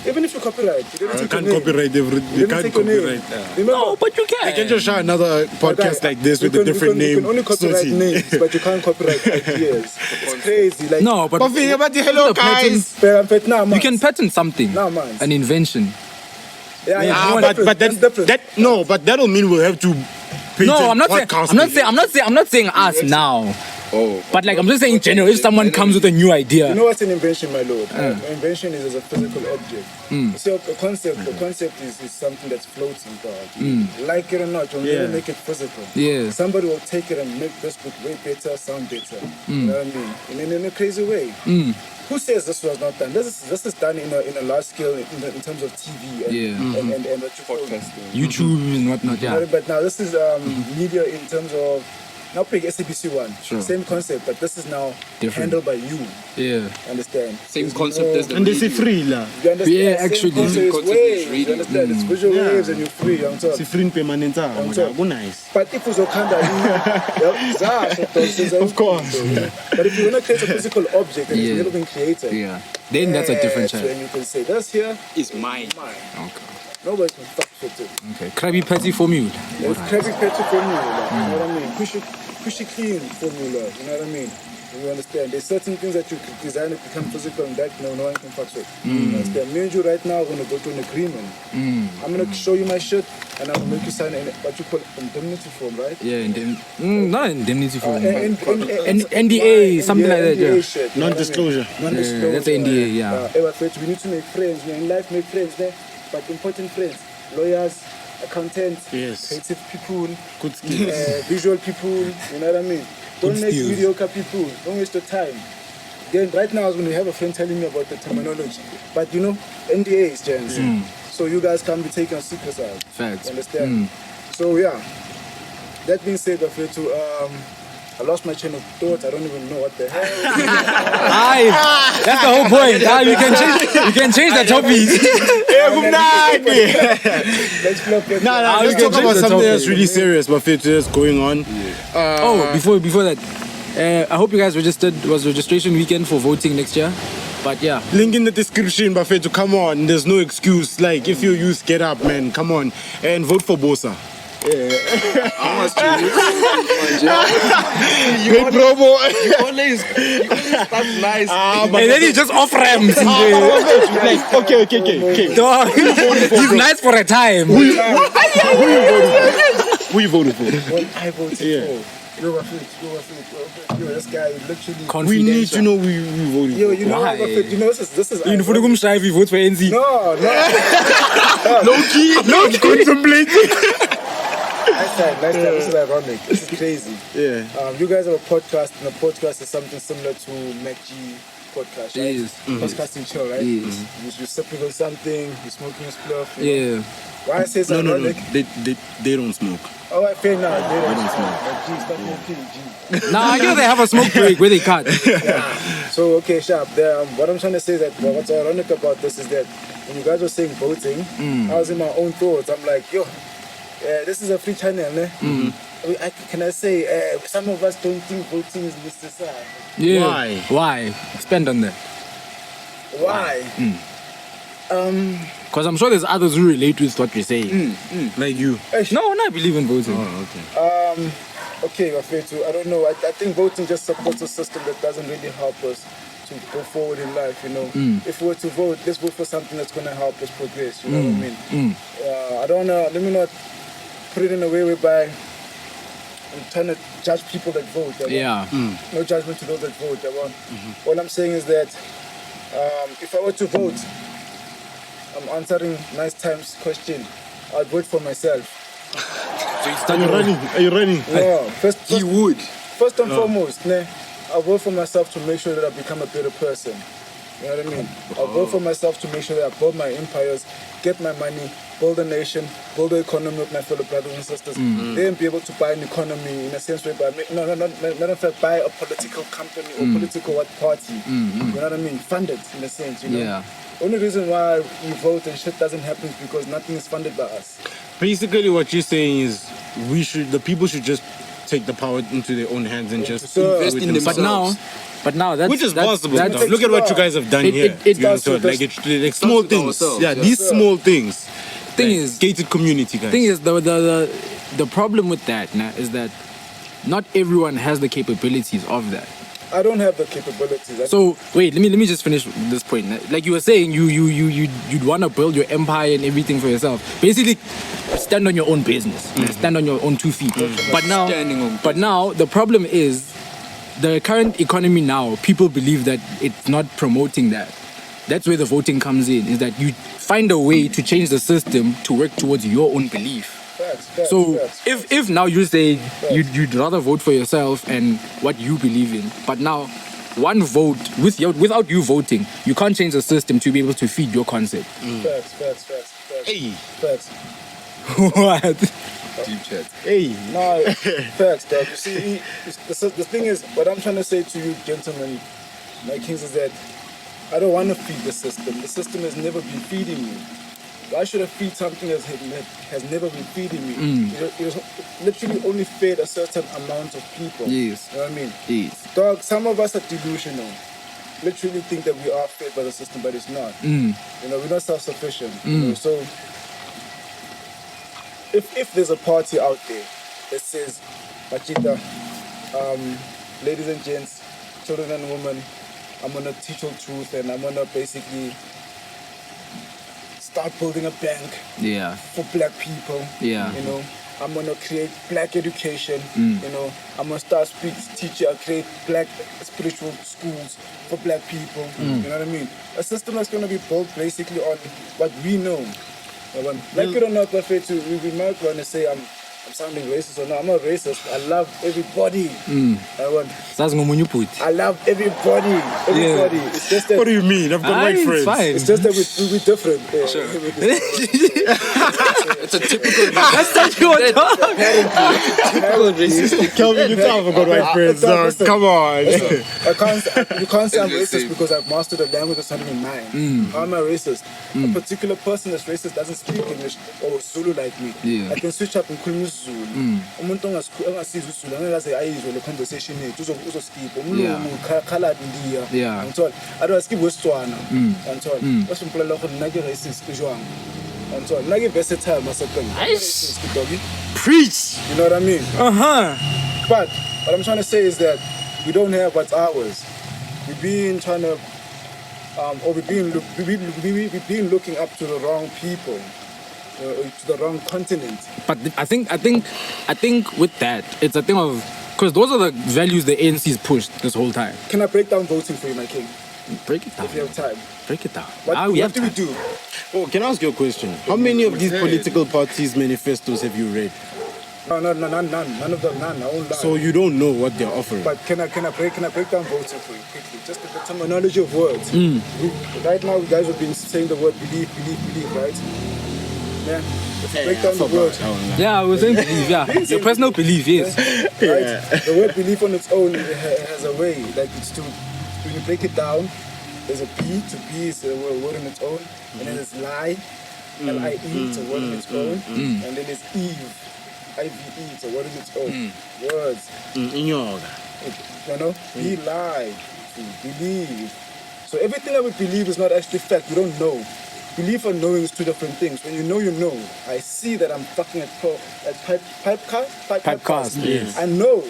Even if you copyright, he didn't You take can't your name. copyright everything. He You didn't can't take your name. copyright. Remember, No, but you I can can. just show another podcast like this with you a different you name. can only copyright Sorted. names, but you can't copyright ideas. It's crazy. Like, No, but But think about the hello the patent- guys. but nah, man. You can patent something. Nah, man. An invention. Yeah, Ah, that's but different. That's different. but that'll mean we'll have to. No, I'm not saying. podcasting. I'm not saying us now. Oh, But like I'm just saying in general. If someone comes with a new idea, You know what's an invention, my lord? An invention is a physical object. So the concept is something that's floating, dog. Like it or not, you'll never make it physical. Yeah. Somebody will take it and make this book way better, sound better. You know what I mean? In a crazy way. Who says this was not done? This is done in a large scale in terms of TV and and what you call podcasting. YouTube and whatnot. Yeah. But now this is media in terms of now pick SABC one. Sure. Same concept, but this is now Different. handled by you. Yeah. Understand? Same concept as the And they say radio. free lah. You understand? Yeah, Same actually. concept, it's Concept is waves, radio. you understand? It's visual Yeah. waves and you're free. I'm Si talking. free permanent ah. top. Go nice. But if it's Okanda, Of course. But if you want to create a physical object and Yeah. it's never been created, Yeah. Then that's a different yes, chat. when you can say, that's here, Is mine. mine. Okay. Nobody can fuck with it. Okay. Krabby Patty formula. There's Krabby Patty formula, you know what I mean? Kushy Klean formula, you know what I mean? You understand? There's certain things that you could design to become physical and that no one can fuck with. You understand? Me and you right now are going to go to an agreement. I'm going to show you my shit and I'm going to make you sign what you call indemnity form, right? Yeah. Not indemnity form. NDA, something like that, yeah. Shit, you know what I mean? Non-disclosure. Non-disclosure. That's the NDA, yeah. We need to make friends. In life, make friends, but important friends. Lawyers, accountants, Yes. creative people, Good skills. visual people, you know what I mean? Don't make skills. mediocre people. Don't waste your time. Then right now I was going to have a friend telling me about the terminology. But you know, NDAs, gents. So you guys can't be taking secrets out. Facts. You understand? So yeah. That being said, I lost my chain of thought. I don't even know what the hell. Aye, that's the whole point. You can change the topic. Let's flip it. Let's we can talk change about the something topic. that's really serious, but that's going on. Oh, before that, I hope you guys was registration weekend for voting next year. But yeah, Link in the description, Buffet, to come on. There's no excuse. Like, if you use Get Up, man, come on. And vote for Bosa. How much do you Great promo. always start nice. and then he just off ramps. Like, okay. Dog, he's nice for a time. Who you voted for? When I voted Yeah. for. Yo, this guy literally. We need to know who you voted Yo, for. you know Why? what? You know this is. In Fudukum Strive, he votes for NZ. No. No contemplating. Nice time. This is ironic. This is crazy. Yeah. You guys have a podcast, and a podcast is something similar to MacG podcast, right? Yes. Podcasting chill, right? Yes. You're sipping on something, you're smoking a spliff. Yeah. Why I say it's No. ironic? They don't smoke. Oh, I feel now. They don't don't smoke. MacG, stop smoking, G. Now I know they have a smoke break where they cut. So, okay, Sharp, what I'm trying to say is that what's ironic about this is that when you guys were saying voting, I was in my own thoughts. I'm like, yo, this is a free channel, ne? Can I say, some of us don't think voting is necessary. Yeah. Why? Spend on that. Why? Because I'm sure there's others who relate with what we're saying. Like you. No, I believe in voting. Oh, okay. Okay, I don't know. I think voting just supports a system that doesn't really help us to go forward in life, you know. If we were to vote, let's vote for something that's going to help us progress, you know what I mean? I don't know, let me not put it in a way whereby I'm trying to judge people that vote. Yeah. No judgment to those that vote. All I'm saying is that if I were to vote, I'm answering Nice Time's question, I'd vote for myself. Are you running? No, first He would. and foremost, ne, I vote for myself to make sure that I become a better person. You know what I mean? I vote for myself to make sure that I build my empires, get my money, build a nation, build the economy with my fellow brothers and sisters. Then be able to buy an economy in a sense where, not in fact, buy a political company or political party. You know what I mean? Fund it in a sense, you know? Yeah. Only reason why we vote and shit doesn't happen is because nothing is funded by us. Basically, what you're saying is the people should just take the power into their own hands and just So, invest in themselves. But now that's which is possible. that's- Look at what you guys have done here. it You know, does so, like, like small with things. ourselves, Yeah, yeah. these small things. Thing Like, is- gated community, guys. thing is the problem with that now is that not everyone has the capabilities of that. I don't have the capabilities. So wait, let me just finish this point. Like you were saying, you'd want to build your empire and everything for yourself. Basically, stand on your own business, stand on your own 2 feet. Standing on But now the problem is the current economy now. People believe that it's not promoting that. That's where the voting comes in. Is that you find a way to change the system to work towards your own belief. Facts, So facts. if now you say you'd rather vote for yourself and what you believe in, but now one vote without you voting, you can't change the system to be able to feed your concept. Facts. Hey, Facts. What? Deep chat. hey. No, facts, dog. You see, the thing is, what I'm trying to say to you, gentlemen, my kings, is that I don't want to feed the system. The system has never been feeding me. Why should I feed something that has never been feeding me? It literally only fed a certain amount of people. Yes. You know what I mean? Yes. Dog, some of us are delusional. Literally think that we are fed by the system, but it's not. You know, we're not self-sufficient. You know, so if there's a party out there that says, Machita, ladies and gents, children and women, I'm gonna teach you truth and I'm gonna basically start building a bank Yeah. for black people. Yeah. You know, I'm gonna create black education. You know, I'm gonna start create black spiritual schools for black people. You know what I mean? A system that's gonna be built basically on what we know. Like it or not, we might want to say I'm sounding racist or not. I'm not racist. I love everybody. I love everybody. Everybody. It's just that What do you mean? I've got white It's friends. fine. it's just that we're different. It's a typical That's such your dog. Kelvin, you can't have got white friends. Listen. Come on. You can't say I'm Just racist say- because I've mastered a language or something in mind. How am I racist? A particular person that's racist doesn't speak English or Zulu like me. Yeah. I can switch up and call me Zulu. Umuntu ongasizi uZulu angeke aze ayizwe le conversation yethu uzoskip umlungu colored ndiya. Yeah. Ngithola. Otherwise skip wesitswana. Ngithola. Wasimpolela lokho nake racist jwang. Ngithola. Nake versatile masekeng. Racist doggy. Preach. You know what I mean? Uh-huh. But what I'm trying to say is that we don't have what's ours. We've been trying to, or we've been looking up to the wrong people, to the wrong continent. But I think with that, it's a thing of because those are the values the ANC's pushed this whole time. Can I break down voting for you, my king, Break it down. if you have time? Break it down. What We have do we time. do? Oh, can I ask you a question? How many of these political parties' manifestos have you read? No, none of them, none. I won't lie. So you don't know what they're offering. But can I break down voting for you quickly? Just the terminology of words. Right now, you guys have been saying the word believe, right? Yeah. If you break down the word, Yeah, I was saying belief. Yeah, your personal belief. Yes. right? The word belief on its own has a way. Like it's to when you break it down, there's a B. To B is a word on its own, and then there's lie. L-I-E, it's a word on its own, and then there's Eve. I-V-E, it's a word on its own. Words. You know, be lie, to believe. So everything that we believe is not actually fact. We don't know. Belief and knowing is two different things. When you know, you know. I see that I'm fucking at PipeCast. Yes. I know.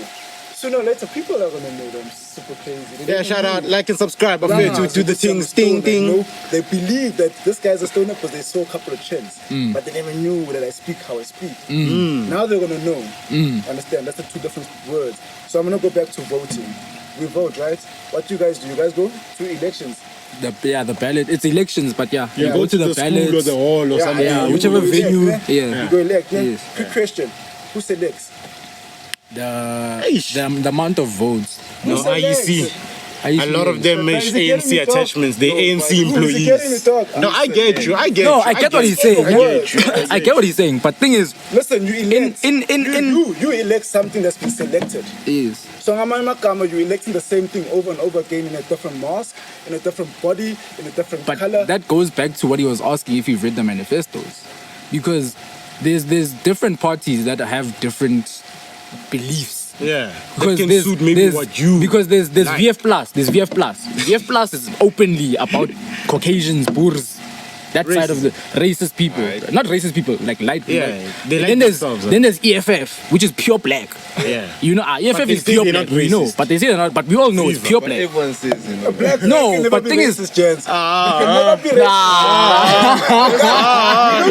Sooner or later, people are gonna know that I'm super crazy. They Yeah, don't shout know out, me. like and subscribe. Nah, Afraid so to the just I'm things, stoned, ding, you ding. know? They believe that this guy's a stoner because they saw a couple of chins, but they never knew that I speak how I speak. Now they're gonna know. Understand? That's the two different words. So I'm gonna go back to voting. We vote, right? What do you guys do? You guys go to elections. The ballot. It's elections, but yeah, you Yeah, go to the school or ballot. the hall or something. yeah, you whichever go elect, venue, yeah. yeah. You go elect. Yeah. Yes. Quick question: who selects? the amount of votes. No, IEC. A lot of them is Is he getting me ANC talk? attachments. They ANC Is he getting me employees. talk? No, I get you. I get No, you. I get what he's saying. I get you. I get what he's saying. But thing is, Listen, you elect. in you elect something that's been selected. is So Makama, you're electing the same thing over and over again in a different mask, in a different body, in a different but color. that goes back to what he was asking if you've read the manifestos, because there's different parties that have different beliefs. Yeah. Because That can there's, suit maybe there's- what you because there's like. VF plus, there's VF plus. VF plus is openly about Caucasians, Boers, that side of the racist people, not racist people, like light people. Yeah, they like then there's themselves, then there's EFF, which is pure black. Yeah. You know, EFF But they is say pure they're black. not We know, racist. but they say they're not. But we all know it's pure But black. everyone says, you know. Black No, can never but be thing is- racist, gents. They can never be racist.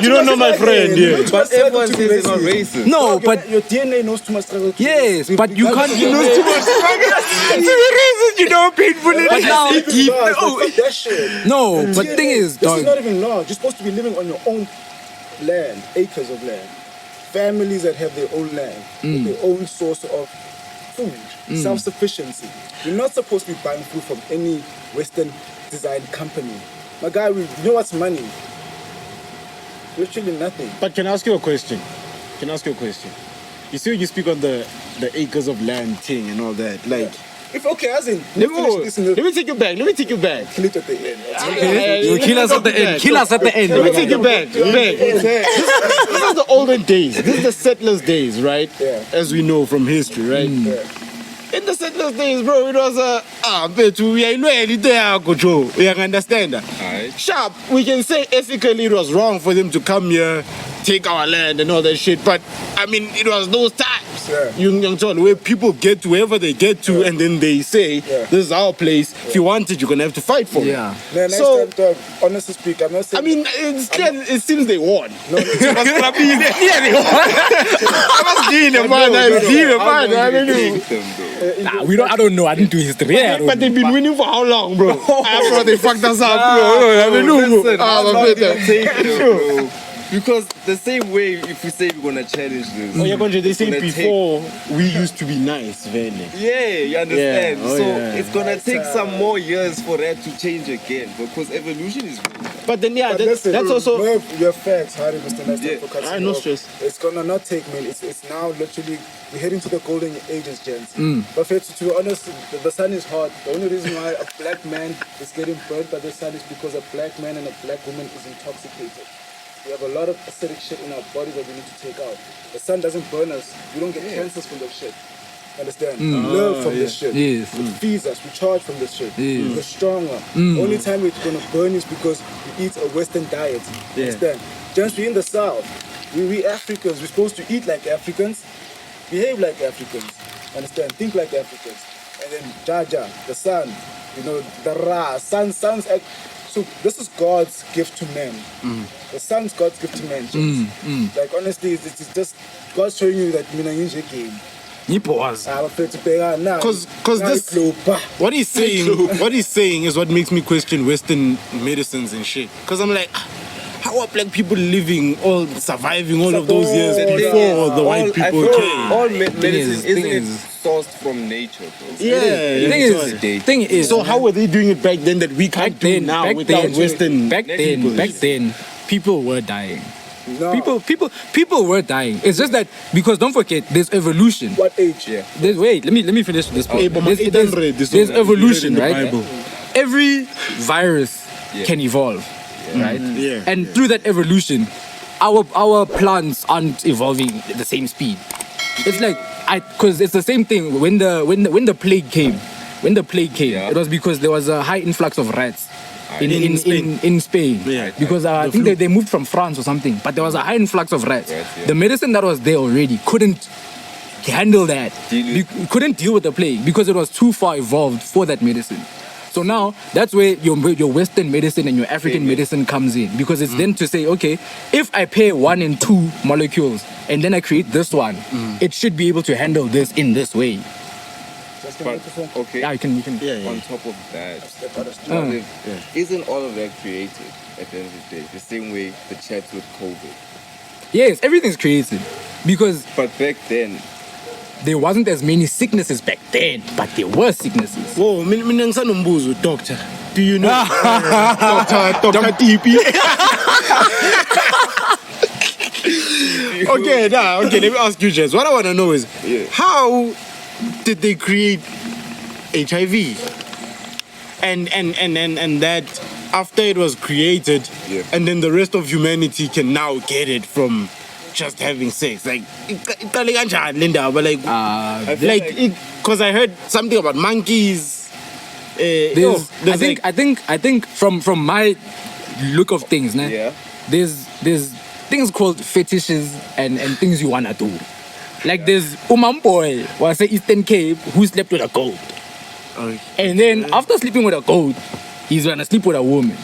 You don't know my friend, yeah. But everyone says they're not racist. No, but your DNA knows too much struggle. yes, but you can't. You know too much struggle. You know painful. But now, that shit. no, but thing is, this is not dog. even laws. You're supposed to be living on your own land, acres of land. Families that have their own land, with their own source of food, self-sufficiency. You're not supposed to be buying food from any Western designed company. My guy, you know what's money? Literally nothing. But can I ask you a question? You see, you speak on the acres of land thing and all that. Like, If okay, as in, let finish this in the me take you back. kill it at the end. You kill us at the end. Kill us at the end. Let me take you back. This is the olden days. This is the settlers' days, right? Yeah. As we know from history, right? In the settlers' days, bro, it was but we are there, Gojo. You understand that? Alright. Sharp, we can say ethically it was wrong for them to come here, take our land and all that shit. But I mean, it was those times. Yeah. Young John, where people get to wherever they get to, and then they say, "This is our place. If you want it, you're gonna have to fight for Yeah. it." Man, next So, time, dog, honestly speak, I'm not saying. I mean, it's clear, it seems they won. no, Nah, we don't. I don't know. I didn't do history. Yeah, I don't But they've been winning for how long, bro? After they fucked us up, bro. I mean, Listen, Ah, I'm but not better. gonna take it, bro. Because the same way, if we say we're gonna challenge this, Oh, yeah, Conje, they it's say gonna before we used to be nice, really. yeah, you understand. Yeah, oh, So yeah. it's gonna take some more years for that to change again, because evolution is real. But then, yeah, But that's listen, also. your facts, Harry, Mr. Nestor, Yeah. for cutting I you no off. stress. It's gonna not take, man. It's now literally we're heading to the golden ages, gents. But to be honest, the sun is hot. The only reason why a black man is getting burnt by the sun is because a black man and a black woman is intoxicated. We have a lot of acidic shit in our bodies that we need to take out. The sun doesn't burn us. We don't get cancers from that shit. Understand? We live from this shit. Yes. It feeds us. We charge from this shit. Yes. We're stronger. Only time it's gonna burn is because we eat a Western diet. Understand? Just we in the South. We Africans. We're supposed to eat like Africans, behave like Africans. Understand? Think like Africans. And then Jaja, the sun, the Ra, sun's act. So this is God's gift to man. The sun's God's gift to man. Like honestly, it's just God's showing you that game. Nippos. Because this, what he's saying is what makes me question Western medicines and shit. Because I'm like, how are black people living, surviving all of those years before the white people came? All medicine thing isn't is- sourced from nature, bro. Yeah. Thing is, So how were they doing it back then that we can't do now without Western? Back then, people were dying. No. People were dying. It's just that because don't forget, there's evolution. What age? Yeah. Wait, let me finish this point. Hey, but my There's, read this there's one. You evolution, read in the right? Bible. Every virus can evolve, right? Yeah. And through that evolution, our plants aren't evolving at the same speed. It's like because it's the same thing when the plague came. Yeah. It was because there was a high influx of rats. In Spain. Yeah. Because I think they moved from France or something, but there was a high influx of rats. Right, yeah. The medicine that was there already couldn't handle that. Couldn't deal with the plague because it was too far evolved for that medicine. So now that's where your Western medicine and your African medicine comes in, because it's then to say, okay, if I pair 1 and 2 molecules and then I create this one, it should be able to handle this in this way. But, okay, Yeah, you can. on top of that, what isn't all of that created at the end of the day? The same way the chat with COVID. Yes, everything's created because But back then, there wasn't as many sicknesses back then, but there were sicknesses. Whoa, mina ngisanombuzo, doctor. Do you know Dr. TP? Okay, let me ask you, Jess. What I want to know is, how did they create HIV? And that after it was created, and then the rest of humanity can now get it from just having sex. Like, because I heard something about monkeys. I think from my look of things, there's things called fetishes and things you wanna do. Like there's boy was say Eastern Cape who slept with a goat. And then after sleeping with a goat, he's gonna sleep with a woman.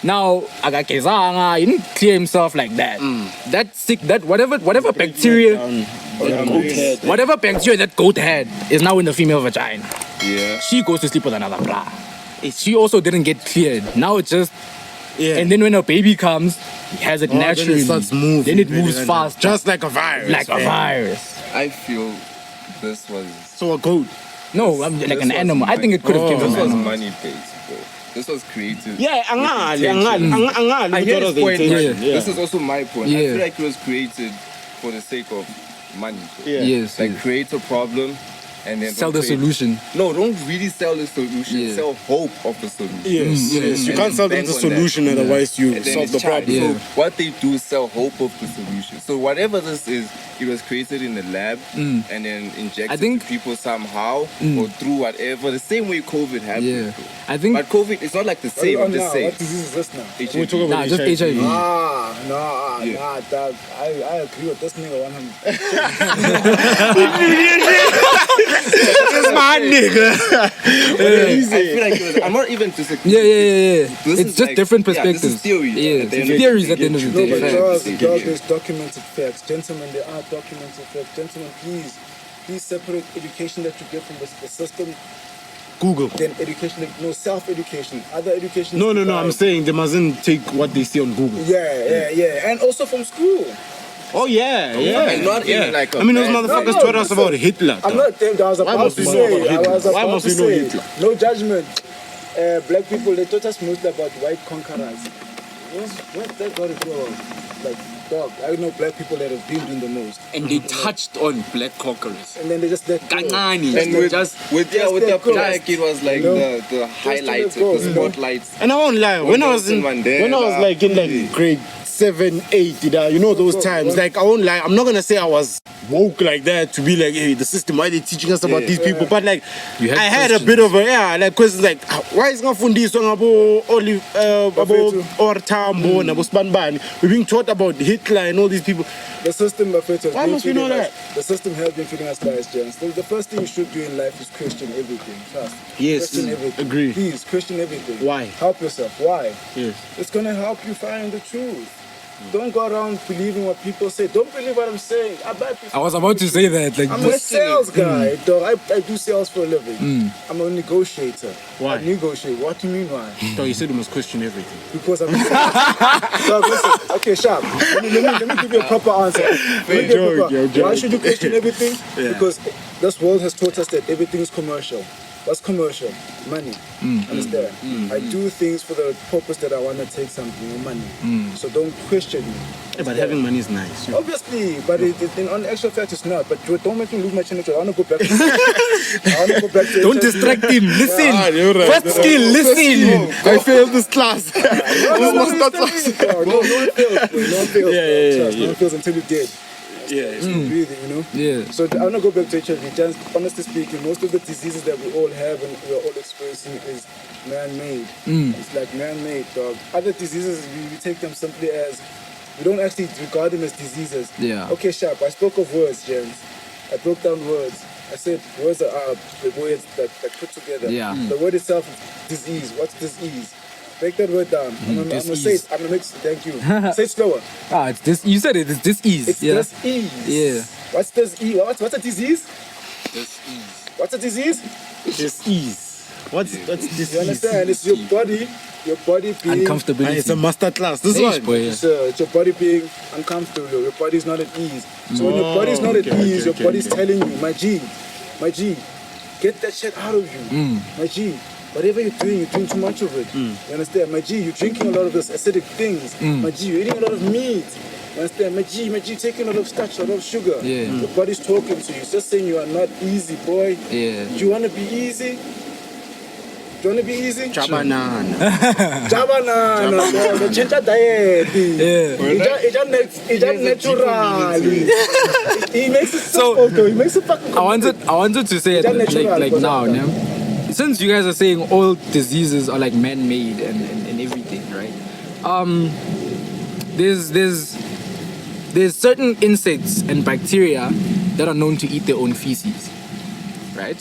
Now Agakezanga, he didn't clear himself like that. That whatever bacteria that goat had is now in the female vagina. Yeah. She goes to sleep with another bra. She also didn't get cleared. Now it just and then when a baby comes, he has it naturally. Then it starts moving. Then it moves fast. Just like a virus. I feel this was... So a goat? No, I'm like an animal. I think it could have killed This an was animal. money based, bro. This was creative. Yeah, I hear his point. This is also my point. I feel like it was created for the sake of money, bro. Yes. Like create a problem and then sell the solution. No, don't really sell the solution. Sell hope of the solution. Yes. You can't sell them the solution, otherwise you solve the problem. So what they do is sell hope of the solution. So whatever this is, it was created in the lab and then injected to people somehow or through whatever. The same way COVID happened. I think. But COVID, it's not like the same. What disease is this now? We're talking about just HIV. Nah, dog. I agree with this nigga 100%. This my nigga. I feel like I'm not even just a It's just like, different perspectives. This is theory. Theories at the end of the day. No, but dog, there's documented facts. Gentlemen, there are documented facts. Gentlemen, please separate education that you get from the system. Google. Then education, self-education. Other education. No. I'm saying they mustn't take what they see on Google. Yeah. And also from school. Oh yeah. And not even like I mean, those motherfuckers told us about Hitler. I'm not saying that. I was about to say. Why must we know Hitler? No judgment. Black people, they taught us mostly about white conquerors. What's that got to do? Like, dog, I know black people that have been doing the most. And they touched on black conquerors. And then they just let go. And with the black, it was like the highlights, the spotlights. And I won't lie, when I was in grade 7, 8, you know those times. Like I won't lie, I'm not gonna say I was woke like that to be like, hey, the system, why are they teaching us about these people? But like, I had a bit of questions like, why is Ngafundiswa ngabo Olive or Tambo nabo Spanbani? We're being taught about Hitler and all these people. The system of it has why must we know that? The system has been feeding us bias, James. The first thing you should do in life is question everything. Trust. Yes, question everything. Agree. Please question everything. Why? Help yourself. Why? Yes. It's gonna help you find the truth. Don't go around believing what people say. Don't believe what I'm saying. I was about to say that. Like, I'm a sales guy, dog. I do sales for a living. I'm a negotiator. Why? I negotiate. What do you mean why? So you said you must question everything. Because I'm dog, listen. Okay, sharp. Let me give you a proper answer. Why should you question everything? Because this world has taught us that everything is commercial. What's commercial? Money. Understand? I do things for the purpose that I want to take something or money. So don't question me. Yeah, but having money is nice. Obviously, but on the actual fact it's not. But don't make me lose my channel. I want to go back to Don't distract him. Listen. First skill, listen. I failed this class. No one fails until you're dead. It's breathing, you know? So I want to go back to HIV. Just honestly speaking, most of the diseases that we all have and we're all experiencing is man-made. It's like man-made, dog. Other diseases, we take them simply as, we don't actually regard them as diseases. Okay, sharp. I spoke of words, James. I broke down words. I said words are the words that put together. The word itself is disease. What's disease? Break that word down. I'm gonna say it. I'm gonna make it. Thank you. Say it slower. It's this. You said it. It's disease. It's disease. Yeah. What's disease? What's a disease? Disease. What's a disease? Disease. What's disease? You understand? It's your body your body being Uncomfortability. It's a masterclass. This Hey, one. boy, yeah. It's your body being uncomfortable. Your body's not at ease. So when your body's not at ease, your body's telling you, my G, get that shit out of you. My G, whatever you're doing too much of it. You understand? My G, you're drinking a lot of those acidic things. My G, you're eating a lot of meat. You understand? My G, you're taking a lot of starch, a lot of sugar. Yeah. Your body's talking to you. It's just saying you are not easy, boy. Yeah. Do you want to be easy? Do you want to be easy? Chabanana. Jabanana, the change diet. It's natural. He makes it so though. He makes it fucking. I wanted to say it like now, yeah? Since you guys are saying all diseases are like man-made and everything, right? There's certain insects and bacteria that are known to eat their own feces, right?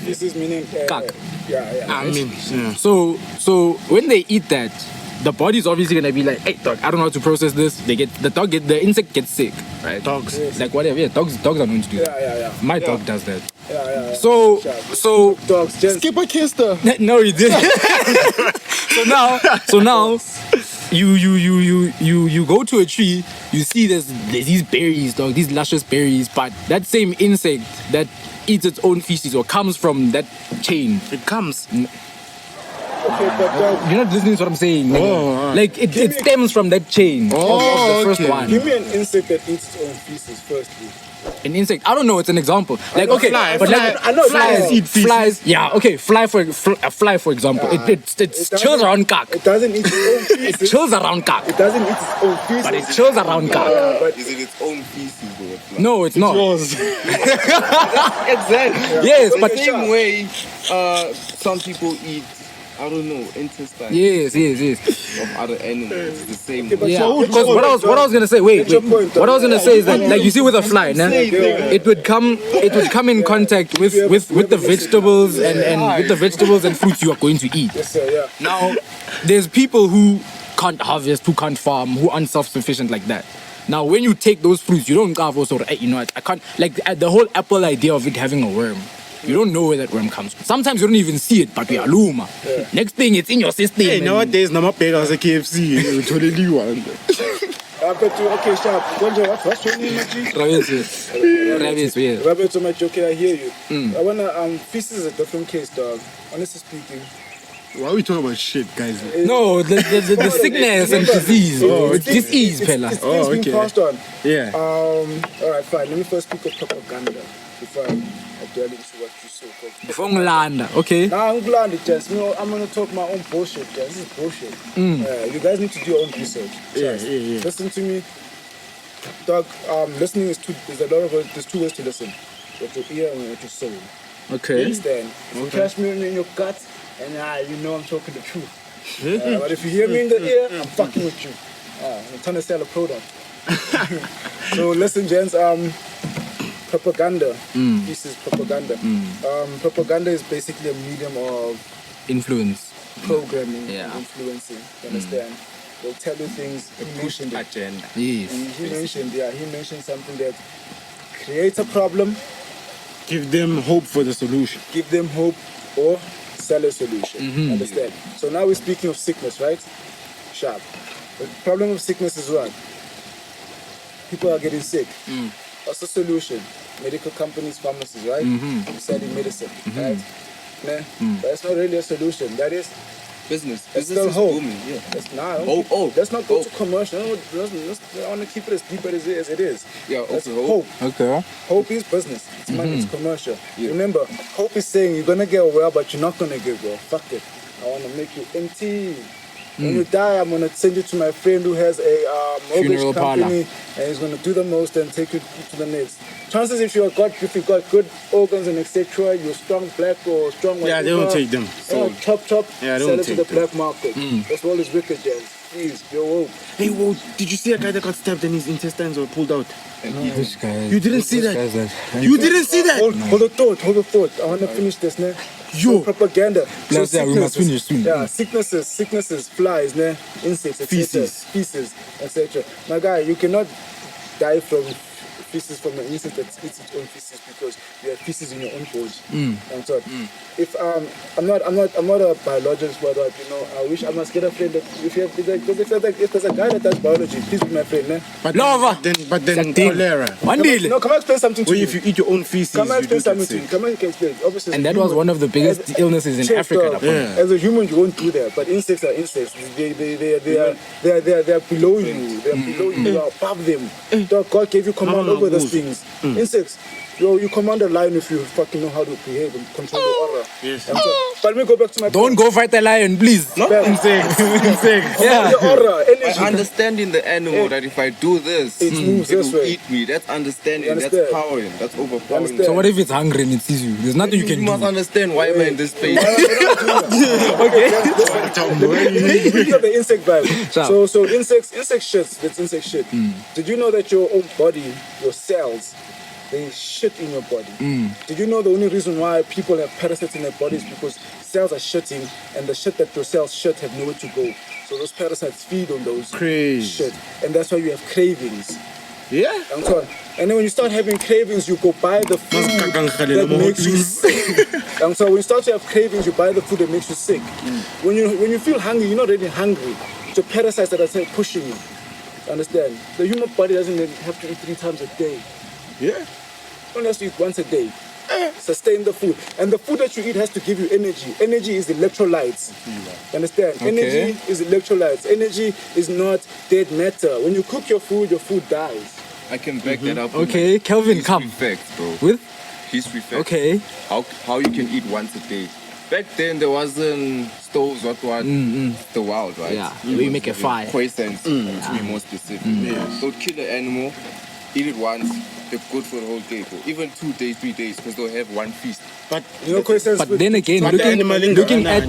Feces meaning Kak. Yeah. I mean, yeah. So when they eat that, the body's obviously gonna be like, hey dog, I don't know how to process this. The insect gets sick, right? Dogs. Like whatever, yeah, dogs are known to do that. Yeah. My dog does that. Yeah. So Dogs just Skip a kiss though. no, he did. so now, you go to a tree, you see there's these berries, dog, these luscious berries, but that same insect that eats its own feces or comes from that chain. It comes. okay, but You're not listening to what I'm saying. nigga. Oh, like it stems from that chain. of the first okay. one. give me an insect that eats its own feces firstly. An insect. I don't know. It's an example. Like know okay, fly, but fly. like I know flies flies eat feces. Flies. Yeah. Okay. Fly for example. It chills around cock. It doesn't eat its own It feces. chills around cock. It doesn't eat its own feces. But it chills around cock. But Is it its own feces or what? No, it's not. Exactly. Yes, The but same way some people eat, I don't know, intestine yes. of other animals. It's the same but way. Yeah, So- because what I was gonna say, wait. your point, What I was gonna say is that, like you see with a fly, nah, Same thing. it would come in contact with the vegetables and with the vegetables and fruits you are going to eat. yes, sir, yeah. Now, there's people who can't harvest, who can't farm, who aren't self-sufficient like that. Now, when you take those fruits, you don't have also, hey, you know what, I can't, like the whole apple idea of it having a worm. You don't know where that worm comes from. Sometimes you don't even see it, but we are luma. Next thing, it's in your system. Hey, and- nowadays, no more beggars at KFC. You totally one. Okay, sharp. What's your name, Maji? Rabbits, yeah. Rabbit, so much. Okay, I hear you. I wanna feces is a different case, dog. Honestly speaking. Why are we talking about shit, guys? No, the sickness and disease. It's disease, Pella. It's things being okay. passed on. Yeah. Alright, fine. Let me first speak of propaganda before I delve into what you so called. Fonglanda, okay? Now I'm glad it just, I'm gonna talk my own bullshit, guys. This is bullshit. You guys need to do your own research. Yeah. Listen to me. Dog, listening is there's two ways to listen. With your ear and with your soul. You Okay. understand? If you catch me in your gut, and you know I'm talking the truth. But if you hear me in the ear, I'm fucking with you. I'm trying to sell a product. So listen, gents. Propaganda. This is propaganda. Propaganda is basically a medium of Influence. programming, Yeah. and influencing. You understand? They'll tell you things. He mentioned it. Agenda. Yes. He mentioned something that creates a problem, Give them hope for the solution. give them hope, or sell a solution. Understand? So now we're speaking of sickness, right? Sharp. The problem of sickness is what? People are getting sick. What's the solution? Medical companies, pharmacies, right? Selling medicine, right? Nah, that's not really a solution. That is, Business. that's Business still is hope. booming. Yeah. That's not. Let's not go Hope. to commercial. No, I want to keep it as deep as it is. Yeah, That's also hope. Okay. Hope is business. It's money. It's commercial. Remember, hope is saying you're gonna get well, but you're not gonna get well. Fuck it. I wanna make you empty. When you die, I'm gonna send you to my friend who has a mortgage Funeral parlor. company, and he's gonna do the most and take you to the next. Chances if you got good organs and etc., you're strong black or strong white. Yeah, they don't take them. Chop. Yeah, they sell don't it to take the them. black market. That's all this wicked jazz. Please, yo, whoa. Hey, whoa, did you see a guy that got stabbed and his intestines were pulled out? This guy. You didn't see that? This guy's You didn't see that? Hold the thought. I wanna finish this, ne? Yo. So propaganda. Plus, yeah, we must finish soon. Yeah, sicknesses, flies, ne? Insects, etc. Feces. Feces, etc. My guy, you cannot die from feces from an insect that eats its own feces because you have feces in your own body. And so, if I'm not a biologist, but I wish I must get a friend that if there's a guy that does biology, please be my friend. Eh? But then cholera. No, come on, explain something to Or you. if you eat your own feces, Come on, you do explain get something to you. sick. Come on, you can explain. Obviously, And that was one of the biggest illnesses in Check, Africa. dog. Yeah. As a human, you won't do that. But insects are insects. They are below you. They are below you. You are above them. Dog, God gave you command over those things. Insects. You command a lion if you fucking know how to behave and control the aura. Yes. And so, but let me go back to my Don't go fight the lion, please. Insects. Yeah. The aura, energy. By understanding the animal that if I do this, It moves it this will way. eat me. That's understanding. You That's understand? powering. That's overpowering. understand? So what if it's hungry and it sees you? There's nothing you You can must do. understand why am I in this space. We got the insect vibe. Sure. So insect shits. That's insect shit. Did you know that your own body, your cells, they shit in your body? Did you know the only reason why people have parasites in their bodies is because cells are shitting, and the shit that your cells shit have nowhere to go. So those parasites feed on those Crazy. shit, and that's why you have cravings. Yeah. And so on. And then when you start having cravings, you go buy the food that makes you sick. And so when you start to have cravings, you buy the food that makes you sick. When you feel hungry, you're not really hungry. It's your parasites that are pushing you. Understand? The human body doesn't have to eat 3 times a day. Yeah. Only has to eat once a day. Sustain the food. And the food that you eat has to give you energy. Energy is electrolytes. Understand? Okay. Energy is electrolytes. Energy is not dead matter. When you cook your food dies. I can back that up. Okay, Kelvin, History come. facts, bro. With? History facts. Okay. How you can eat once a day. Back then there wasn't stoves, what the wild, right? Yeah, It we was make a fire. Croissants, to be more specific. So kill an animal, eat it once, they're good for the whole day, bro. Even 2 days, 3 days, because they'll have one feast. But You know, questions. But then again, But looking at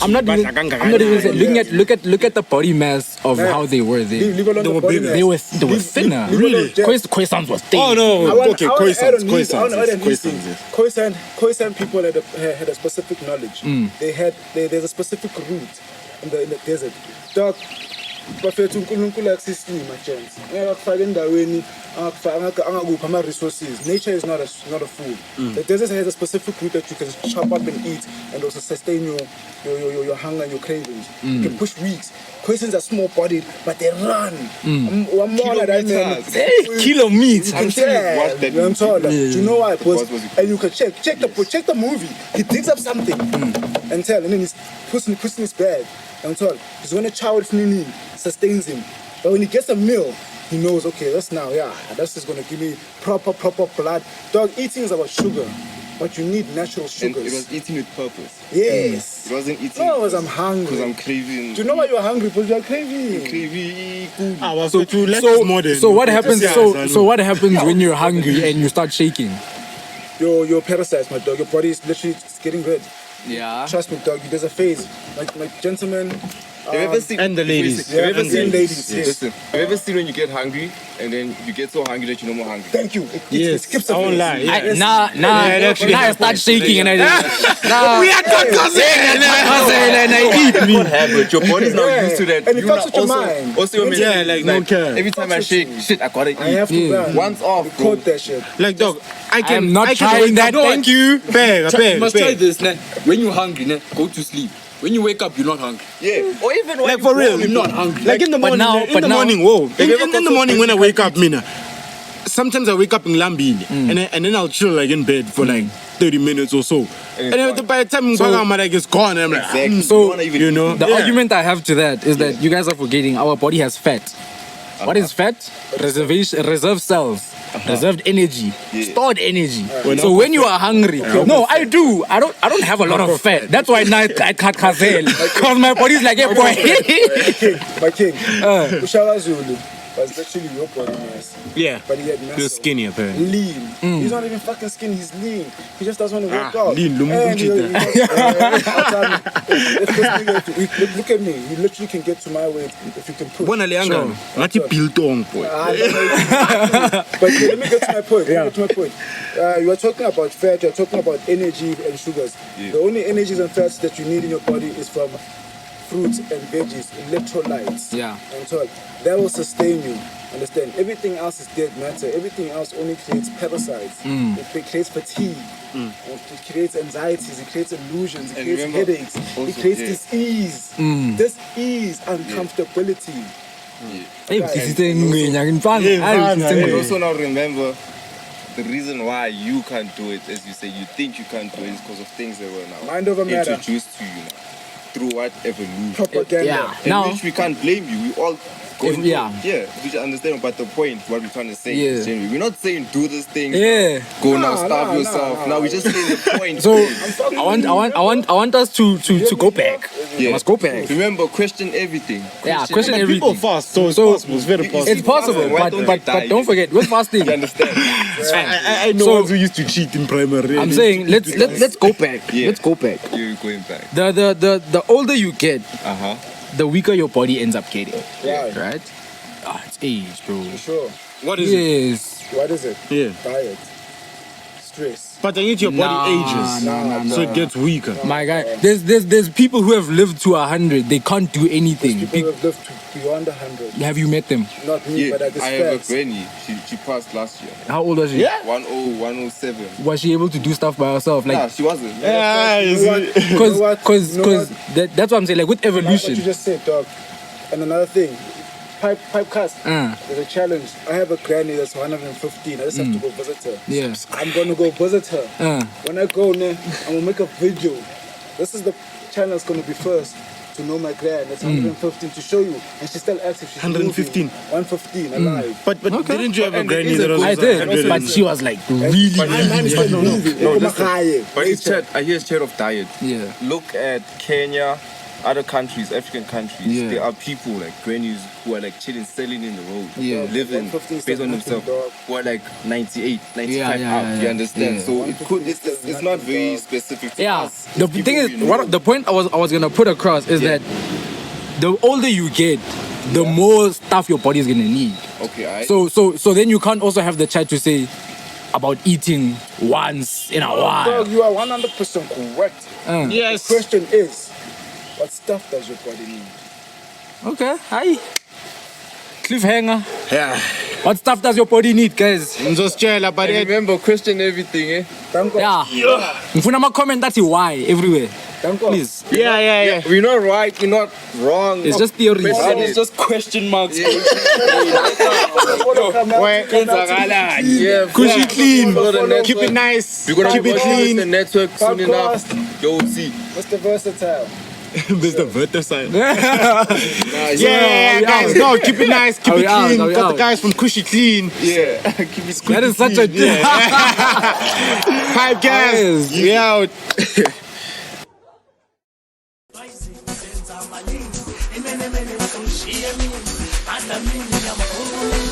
I'm not even saying look at the body mass of how they were then. Leave alone They the were body bigger. mass. They were thinner. Really? Croissants was thin. oh no. Okay, croissants. Khoisan people had a specific knowledge. There's a specific route in the desert. Dog, bafethu uNkulunkulu akusisini my chance. Angakufaka endaweni angakupha ama resources. Nature is not a fool. The desert has a specific route that you can chop up and eat and also sustain your hunger and your cravings. You can push weeks. Khoisans are small bodied, but they run. One more than that, man. Kilo meat. You can sure you've tell. watched that You know what I'm saying? movie. Do you know why? What was it? And you can check the movie. He digs up something and tell, and then he's puts in his bag. And tell, he's gonna chow with Minnie, sustains him. But when he gets a meal, he knows, okay, that's just gonna give me proper blood. Dog, eating is about sugar, but you need natural And sugars. it was eating with purpose. Yes. It wasn't eating No, because I'm hungry. because I'm craving. Do you know why you're hungry? Because you're craving. Craving food. So what happens? So what happens when you're hungry and you start shaking? Your parasites, my dog. Your body is literally getting red. Yeah. Trust me, dog. There's a phase. Like gentlemen. Have you ever seen and the ladies. Have you ever and the seen ladies, yes. Listen, have you ever seen when you get hungry and then you get so hungry that you're no more hungry? Thank you. It skips a I won't phase. lie. Yeah. Now I start shaking and I We are and I eat me. What happened? Your body's not Yeah. used to that. And it You fucks with your also- mind. Also, your Yeah, mentality like, is no care. Every time I shake, shit, I gotta eat. I have to run. Once off, bro. Quote that shit. Like dog, I can I'm not I can trying wake that. up- Thank you. Beg. You must try this, nah. When you're hungry, nah, go to sleep. When you wake up, you're not hungry. Yeah. Or even when Like you for real, You're not hungry. Like in the morning, in the morning, whoa. In the morning when I wake up, Mina. Sometimes I wake up in Lambini and then I'll chill like in bed for like 30 minutes or so. And then by the time I'm like it's gone, I'm like, Exactly. So, You wanna even you know, The argument I have to that is that you guys are forgetting our body has fat. What is fat? Reserved cells. Reserved energy, stored energy. So when you are hungry, no, I do. I don't have a lot of fat. That's why now I can't kazel because my body's like a boy. My king. Ushawa Zulu was literally your body mass. yeah. But he had muscle. You're skinny apparently. Lean. He's not even fucking skinny, he's lean. He just doesn't want to work out. lean, And look at me. You literally can get to my weight if you can push. Bona le anga, ngathi biltong boy. But let me get to my point. You are talking about fat, you are talking about energy and sugars. The only energies and fats that you need in your body is from fruits and veggies, electrolytes. Yeah. And so that will sustain you. Understand? Everything else is dead matter. Everything else only creates parasites. It creates fatigue. It creates anxieties. It creates illusions. It And creates remember, headaches. also, It creates yeah. dis-ease, uncomfortability. Hey, Okay. this is a ngwenya, ngifana. Yeah, Hayi, ngifana, this is a But ngwenya. also now remember, the reason why you can't do it, as you say, you think you can't do it, is because of things that were now Mind over matter. introduced to you now through what evolution. Propaganda. Yeah. And Now, which we can't blame you. We all go If- into yeah. it. Yeah, which I understand. But the point, what we're trying to say, Yeah. is genuine. We're not saying do this thing. yeah. Go now, Nah, starve nah, yourself. nah. Now we're just saying the point. So is- I want us to go back. yeah. Let's go back. Remember, question everything. Yeah, question But everything. people fast, so it's So- possible. It's very You- possible. It's possible, Why but don't but they but die? don't forget with fasting. You understand? I know So- ones who used to cheat in primary. I'm saying let's go back. Yeah. Let's go back. You're going back. The older you get, Uh-huh. the weaker your body ends up getting. Right. Right? Ah, it's age, bro. Sure. What is it? Yes. What is it? Yeah. Diet. Stress. But I need your body Nah, ages, nah, so it gets weaker. My guy, there's people who have lived to 100. They can't do anything. People who have lived to beyond 100. Have you met them? Not me, Yeah, but at this I have a facts. granny. She passed last year. How old was she? Yeah. 107. Was she able to do stuff by herself? Nah, Like, she wasn't. Yeah, You you know what? see. You know what? because You know what? that's what I'm saying. Like with Like what evolution. you just said, dog. And another thing, PipeCast. There's a challenge. I have a granny that's 115. I just have to go visit her. Yeah. I'm gonna go visit her. When I go there, I'm gonna make a video. This is the channel that's gonna be first to know my gran. That's 115 to show you, and she's still active. She's 115. moving. 115 alive. But didn't you have a And granny it is that a was I did, 100 but she was like really. Mine is still moving. No, Over listen. high. But it's chat, I hear it's chat of diet. Yeah. Look at Kenya, other countries, African countries. Yeah. There are people like grannies who are like chilling, selling in the road, Yeah. living 115 is based on nothing, themselves, dog. who are like 98, 95 Yeah, up. yeah, You yeah. understand? Yeah. So it's not very specific to Yeah. us. The It's thing people is, we know. the point I was gonna put across is Yeah. that the older you get, the more stuff your body is gonna need. Okay, alright. So then you can't also have the chat to say about eating once in a while. Dog, you are 100% correct. Yes. The question is, what stuff does your body need? Okay, hi. Cliffhanger. Yeah. What stuff does your body need, guys? I'm just chill about And it. remember, question everything, eh? Thank God. Yeah. Mfuna ma comment that's why everywhere. Thank God. Please. Yeah. We're not right, we're not wrong. It's just theories. Question It's just question marks. Yeah, Kushy clean. Follow the Keep it network. nice. We're gonna Keep be it watching the clean. network soon enough. Yo, see. Mr. Versatile. Mr. Verticide. Nah, Yeah, we guys. out. No, keep it nice. Keep Are it we out? clean. Are we Got the out? guys from Kushy clean. yeah. That is such a Pipe guys. Yes. We out. Dlamini, Dlamini,